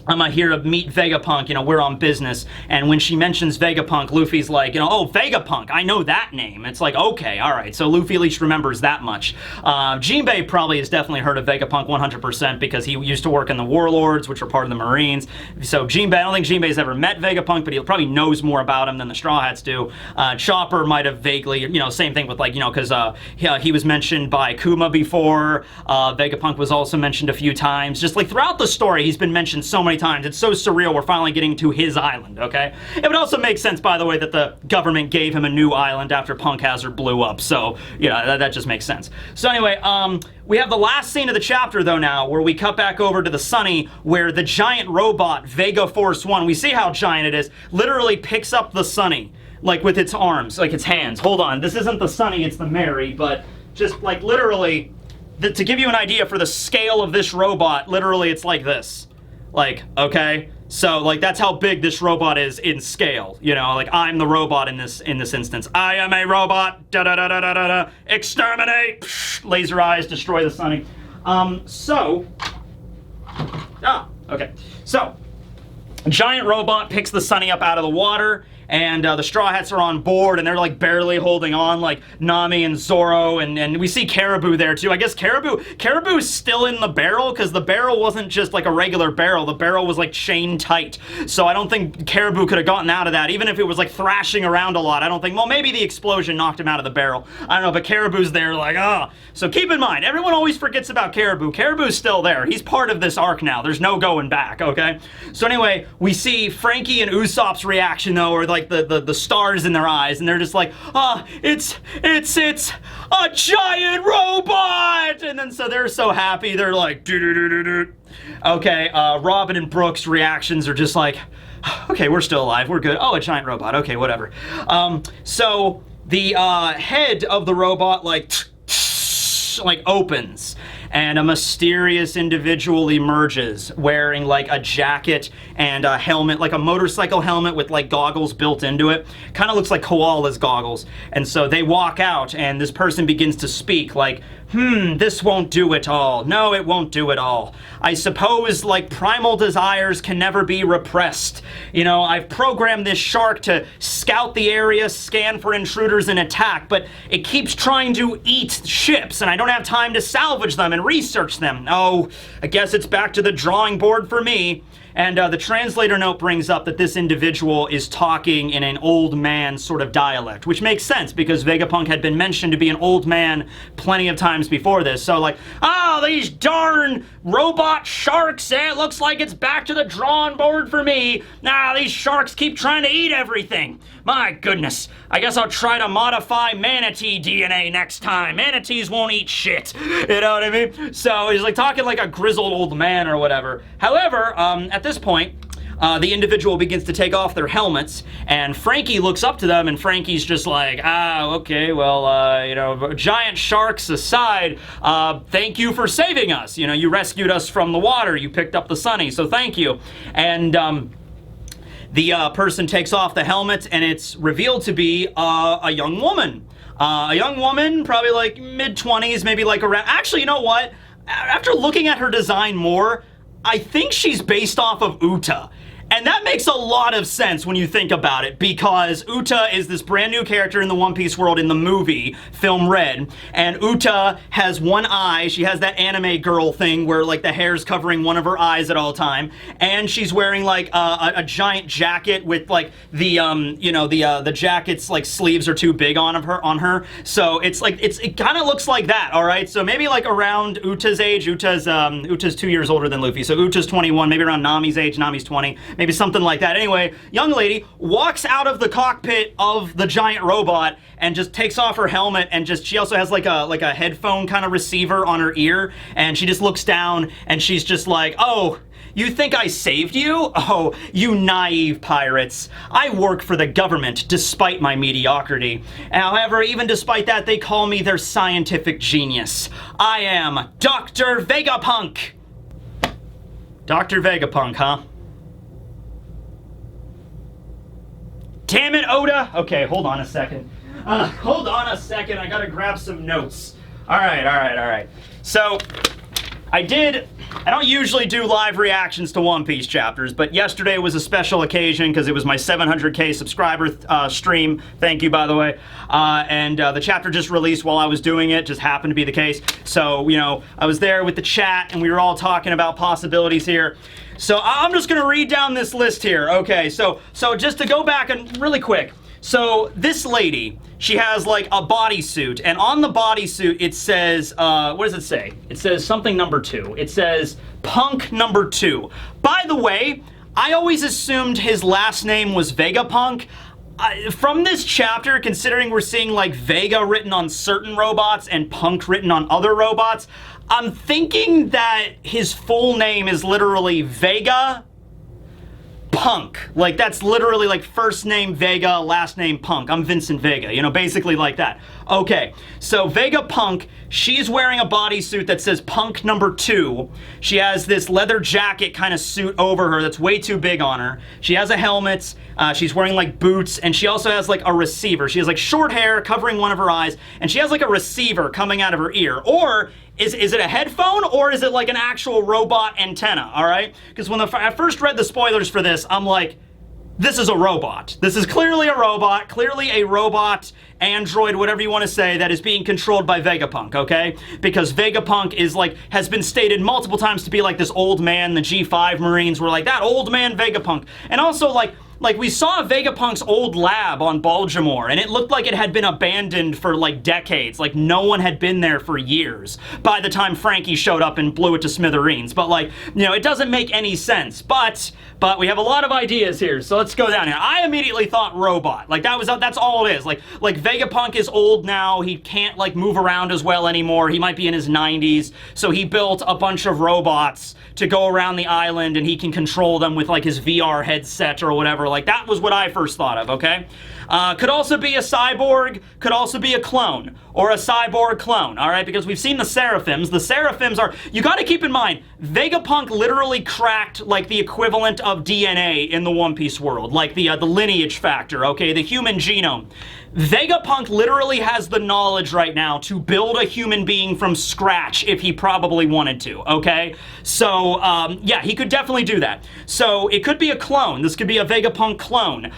I'm here to meet Vegapunk, you know, we're on business. And when she mentions Vegapunk, Luffy's like, you know, oh, Vegapunk, I know that name. It's like, okay, all right. So Luffy at least remembers that much. Jinbei probably has definitely heard of Vegapunk 100% because he used to work in the Warlords, which are part of the Marines. So Jinbei, I don't think Jinbei's ever met Vegapunk, but he probably knows more about him than the Straw Hats do. Chopper might have vaguely, you know, same thing with, like, you know, because he was mentioned by Kuma before. Vegapunk was also mentioned a few times. Just, like, throughout the story, he's been mentioned so many many times. It's so surreal we're finally getting to his island, okay? It would also make sense, by the way, that the government gave him a new island after Punk Hazard blew up. So, yeah, that just makes sense. So anyway, we have the last scene of the chapter, though, now, where we cut back over to the Sunny, where the giant robot, Vega Force 1, we see how giant it is, literally picks up the Sunny, like, with its arms, like its hands. Hold on, this isn't the Sunny, it's the Mary, but just, like, literally, to give you an idea for the scale of this robot, literally, it's like this. Like, okay? So, like, that's how big this robot is in scale. You know, like, I'm the robot in this instance. I am a robot. Da-da-da-da-da-da. Exterminate. Psh, laser eyes. Destroy the Sunny. Okay. So, giant robot picks the Sunny up out of the water, and the Straw Hats are on board, and they're like barely holding on, like Nami and Zoro, and we see Caribou there too. I guess Caribou's still in the barrel, because the barrel wasn't just like a regular barrel. The barrel was like chain tight. So I don't think Caribou could have gotten out of that, even if it was like thrashing around a lot. I don't think, well, maybe the explosion knocked him out of the barrel. I don't know, but Caribou's there like, ah. So keep in mind, everyone always forgets about Caribou. Caribou's still there. He's part of this arc now. There's no going back, okay? So anyway, we see Frankie and Usopp's reaction, though, or like the stars in their eyes, and they're just like, it's a giant robot! And then so they're so happy, they're like, do-do-do-do-do. Okay, Robin and Brooks' reactions are just like, okay, we're still alive, we're good. Oh, a giant robot, okay, whatever. So the head of the robot, like opens, and a mysterious individual emerges wearing like a jacket and a helmet, like a motorcycle helmet with like goggles built into it. Kind of looks like koala's goggles. And so they walk out, and this person begins to speak like, this won't do it all. No, it won't do it all. I suppose, like, primal desires can never be repressed. You know, I've programmed this shark to scout the area, scan for intruders, and attack, but it keeps trying to eat ships, and I don't have time to salvage them and research them. Oh, I guess it's back to the drawing board for me. And the translator note brings up that this individual is talking in an old man sort of dialect, which makes sense because Vegapunk had been mentioned to be an old man plenty of times before this. So like, oh, these darn robot sharks, it looks like it's back to the drawing board for me. Nah, these sharks keep trying to eat everything. My goodness, I guess I'll try to modify manatee DNA next time. Manatees won't eat shit, you know what I mean? So he's like talking like a grizzled old man or whatever. However, at this point, the individual begins to take off their helmets, and Frankie looks up to them, and Frankie's just like, okay, well, you know, giant sharks aside, thank you for saving us. You know, you rescued us from the water, you picked up the Sunny, so thank you. And the person takes off the helmet, and it's revealed to be a young woman. A young woman, probably like mid-20s, maybe like around... Actually, you know what? After looking at her design more, I think she's based off of Uta. And that makes a lot of sense when you think about it, because Uta is this brand new character in the One Piece world in the movie, Film Red, and Uta has one eye. She has that anime girl thing where like the hair's covering one of her eyes at all time, and she's wearing like a giant jacket with like the you know, the jacket's like sleeves are too big on her. So it's like it kind of looks like that, all right? So maybe like around Uta's age. Uta's 2 years older than Luffy, so Uta's 21, maybe around Nami's age. Nami's 20. Maybe something like that. Anyway, young lady walks out of the cockpit of the giant robot and just takes off her helmet, and she also has like a headphone kind of receiver on her ear, and she just looks down and she's just like, oh, you think I saved you? Oh, you naive pirates. I work for the government despite my mediocrity. However, even despite that, they call me their scientific genius. I am Dr. Vegapunk. Dr. Vegapunk, huh? Damn it, Oda! Okay, hold on a second. Hold on a second, I gotta grab some notes. Alright. So, I don't usually do live reactions to One Piece chapters, but yesterday was a special occasion because it was my 700K subscriber stream. Thank you, by the way. And the chapter just released while I was doing it, just happened to be the case. So, you know, I was there with the chat and we were all talking about possibilities here. So I'm just gonna read down this list here. Okay, so just to go back and really quick. So this lady, she has like a bodysuit, and on the bodysuit it says, what does it say? It says something number 2. It says Punk number 2. By the way, I always assumed his last name was Vegapunk. From this chapter, considering we're seeing like Vega written on certain robots and Punk written on other robots, I'm thinking that his full name is literally Vega Punk. Like, that's literally like first name Vega, last name Punk. I'm Vincent Vega, you know, basically like that. Okay, so Vegapunk, she's wearing a bodysuit that says Punk number 2. She has this leather jacket kind of suit over her that's way too big on her. She has a helmet, she's wearing like boots, and she also has like a receiver. She has like short hair covering one of her eyes, and she has like a receiver coming out of her ear. Or is it a headphone, or is it like an actual robot antenna, all right? Because when I first read the spoilers for this, I'm like, this is a robot. This is clearly a robot, android, whatever you want to say, that is being controlled by Vegapunk, okay? Because Vegapunk is like, has been stated multiple times to be like this old man. The G5 Marines were like, that old man Vegapunk. And also like we saw Vegapunk's old lab on Baltimore, and it looked like it had been abandoned for like decades. Like no one had been there for years by the time Frankie showed up and blew it to smithereens. But like, you know, it doesn't make any sense. But we have a lot of ideas here, so let's go down here. I immediately thought robot. Like that's all it is. Like Vegapunk is old now. He can't like move around as well anymore. He might be in his 90s. So he built a bunch of robots to go around the island, and he can control them with like his VR headset or whatever. Like that was what I first thought of, okay? Could also be a cyborg, could also be a clone, or a cyborg clone, all right? Because we've seen the Seraphims. The Seraphims are, you gotta keep in mind, Vegapunk literally cracked like the equivalent of DNA in the One Piece world, like the lineage factor, okay? The human genome. Vegapunk literally has the knowledge right now to build a human being from scratch if he probably wanted to, okay? So, yeah, he could definitely do that. So, it could be a clone. This could be a Vegapunk clone.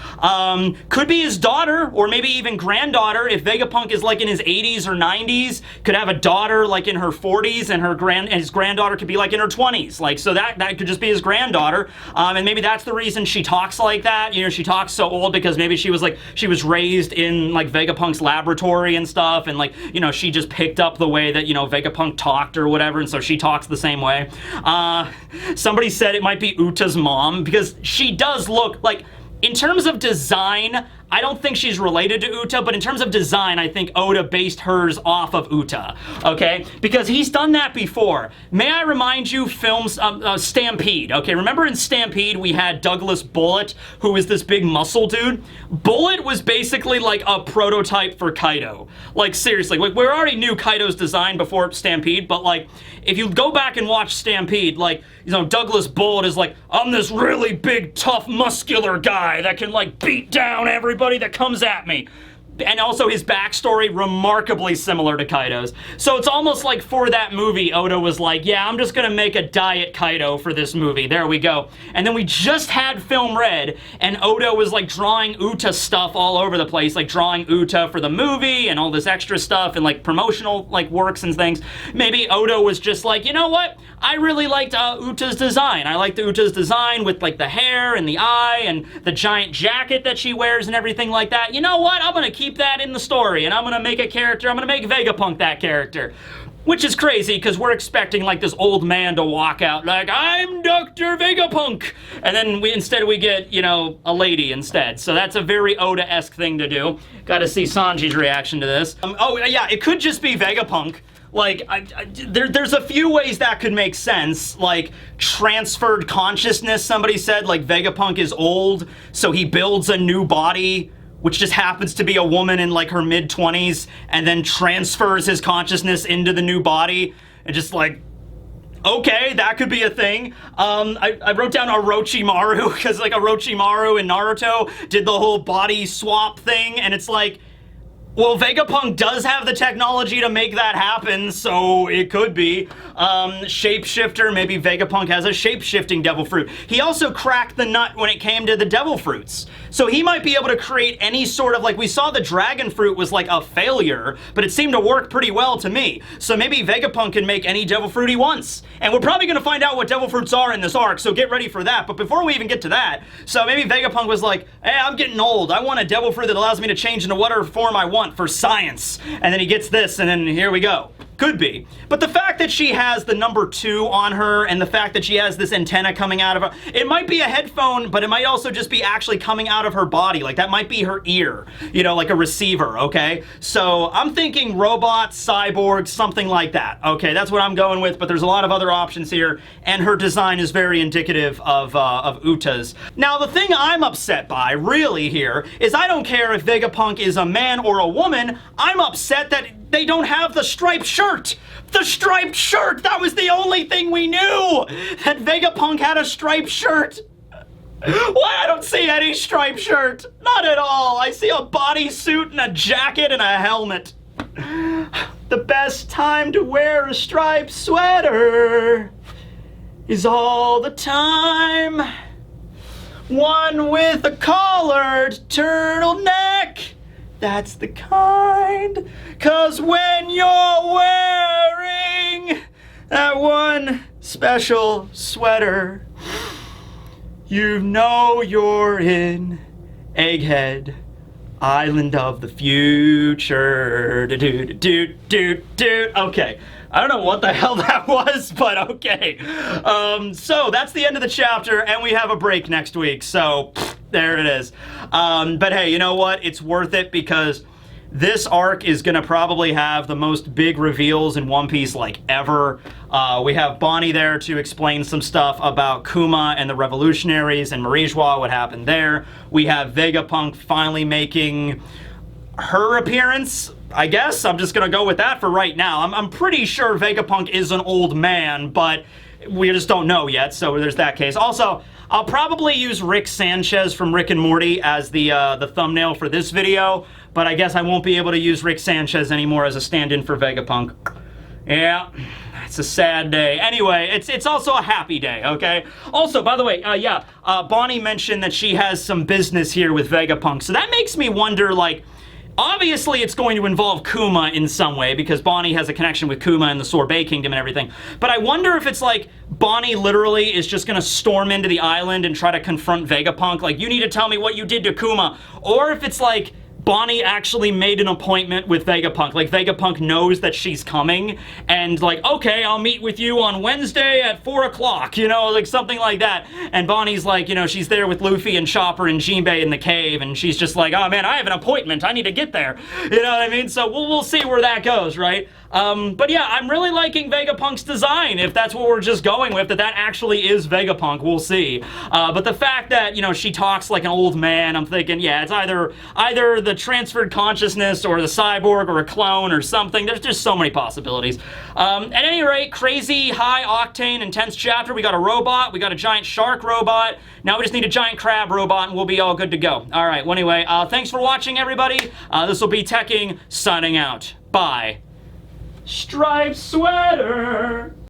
Could be his daughter, or maybe even granddaughter, if Vegapunk is like in his 80s or 90s. Could have a daughter like in her 40s, and his granddaughter could be like in her 20s. Like, so that could just be his granddaughter. And maybe that's the reason she talks like that. You know, she talks so old because maybe she was raised in like Vegapunk's laboratory and stuff, and like, you know, she just picked up the way that, you know, Vegapunk talked or whatever, and so she talks the same way. Somebody said it might be Uta's mom, because she does look like, in terms of design, I don't think she's related to Uta, but in terms of design, I think Oda based hers off of Uta, okay? Because he's done that before. May I remind you, films, Stampede, okay? Remember in Stampede, we had Douglas Bullet, who was this big muscle dude? Bullet was basically like a prototype for Kaido. Like, seriously, like, we already knew Kaido's design before Stampede, but like, if you go back and watch Stampede, like, you know, Douglas Bullet is like, I'm this really big, tough, muscular guy that can like beat down everybody that comes at me. And also his backstory, remarkably similar to Kaido's. So it's almost like for that movie, Oda was like, yeah, I'm just gonna make a diet Kaido for this movie. There we go. And then we just had Film Red, and Oda was like drawing Uta stuff all over the place, like drawing Uta for the movie and all this extra stuff and like promotional like works and things. Maybe Oda was just like, you know what? I really liked Uta's design. I liked Uta's design with like the hair and the eye and the giant jacket that she wears and everything like that. You know what? I'm gonna keep that in the story, and I'm gonna make a character. I'm gonna make Vegapunk that character. Which is crazy, because we're expecting like this old man to walk out like, I'm Dr. Vegapunk! And then instead we get, you know, a lady instead. So that's a very Oda-esque thing to do. Gotta see Sanji's reaction to this. Oh yeah, it could just be Vegapunk. Like, there's a few ways that could make sense. Like, transferred consciousness, somebody said. Like, Vegapunk is old, so he builds a new body, which just happens to be a woman in like her mid-20s, and then transfers his consciousness into the new body, and just like, okay, that could be a thing. I wrote down Orochimaru, because like Orochimaru in Naruto did the whole body swap thing, and it's like, Well, Vegapunk does have the technology to make that happen, so it could be. Shapeshifter, maybe Vegapunk has a shape-shifting devil fruit. He also cracked the nut when it came to the devil fruits. So he might be able to create any sort of, like, we saw the dragon fruit was like a failure, but it seemed to work pretty well to me. So maybe Vegapunk can make any devil fruit he wants. And we're probably going to find out what devil fruits are in this arc, so get ready for that. But before we even get to that, so maybe Vegapunk was like, hey, I'm getting old. I want a devil fruit that allows me to change into whatever form I want for science. And then he gets this, and then here we go. Could be. But the fact that she has the number 2 on her and the fact that she has this antenna coming out of her, it might be a headphone, but it might also just be actually coming out of her body. Like, that might be her ear, you know, like a receiver, okay? So I'm thinking robot, cyborg, something like that. Okay, that's what I'm going with, but there's a lot of other options here, and her design is very indicative of Uta's. Now, the thing I'm upset by, really, here, is I don't care if Vegapunk is a man or a woman. I'm upset that they don't have the striped shirt. The striped shirt! That was the only thing we knew! That Vegapunk had a striped shirt! Why I don't see any striped shirt? Not at all. I see a bodysuit and a jacket and a helmet. The best time to wear a striped sweater is all the time. One with a collared turtleneck. That's the kind, 'cause when you're wearing that one special sweater, you know you're in Egghead, Island of the Future. Okay. I don't know what the hell that was, but okay. So that's the end of the chapter, and we have a break next week, so there it is. But hey, you know what? It's worth it because this arc is going to probably have the most big reveals in One Piece, like, ever. We have Bonney there to explain some stuff about Kuma and the revolutionaries and Marijua, what happened there. We have Vegapunk finally making her appearance, I guess. I'm just going to go with that for right now. I'm pretty sure Vegapunk is an old man, but we just don't know yet, so there's that case. Also, I'll probably use Rick Sanchez from Rick and Morty as the thumbnail for this video, but I guess I won't be able to use Rick Sanchez anymore as a stand-in for Vegapunk. Yeah, it's a sad day. Anyway, it's also a happy day, okay? Also, by the way, Bonney mentioned that she has some business here with Vegapunk, so that makes me wonder, like, obviously, it's going to involve Kuma in some way, because Bonney has a connection with Kuma and the Sorbet Kingdom and everything. But I wonder if it's like Bonney literally is just going to storm into the island and try to confront Vegapunk, like, you need to tell me what you did to Kuma. Or if it's like Bonney actually made an appointment with Vegapunk. Like, Vegapunk knows that she's coming, and like, okay, I'll meet with you on Wednesday at 4 o'clock, you know, like something like that. And Bonnie's like, you know, she's there with Luffy and Chopper and Jinbei in the cave, and she's just like, oh man, I have an appointment, I need to get there. You know what I mean? So we'll see where that goes, right? But yeah, I'm really liking Vegapunk's design, if that's what we're just going with, that actually is Vegapunk, we'll see. But the fact that, you know, she talks like an old man, I'm thinking, yeah, it's either the transferred consciousness or the cyborg or a clone or something. There's just so many possibilities. At any rate, crazy, high-octane, intense chapter. We got a robot, we got a giant shark robot, now we just need a giant crab robot and we'll be all good to go. Alright, well anyway, thanks for watching, everybody. This will be Tekking, signing out. Bye. Striped sweater!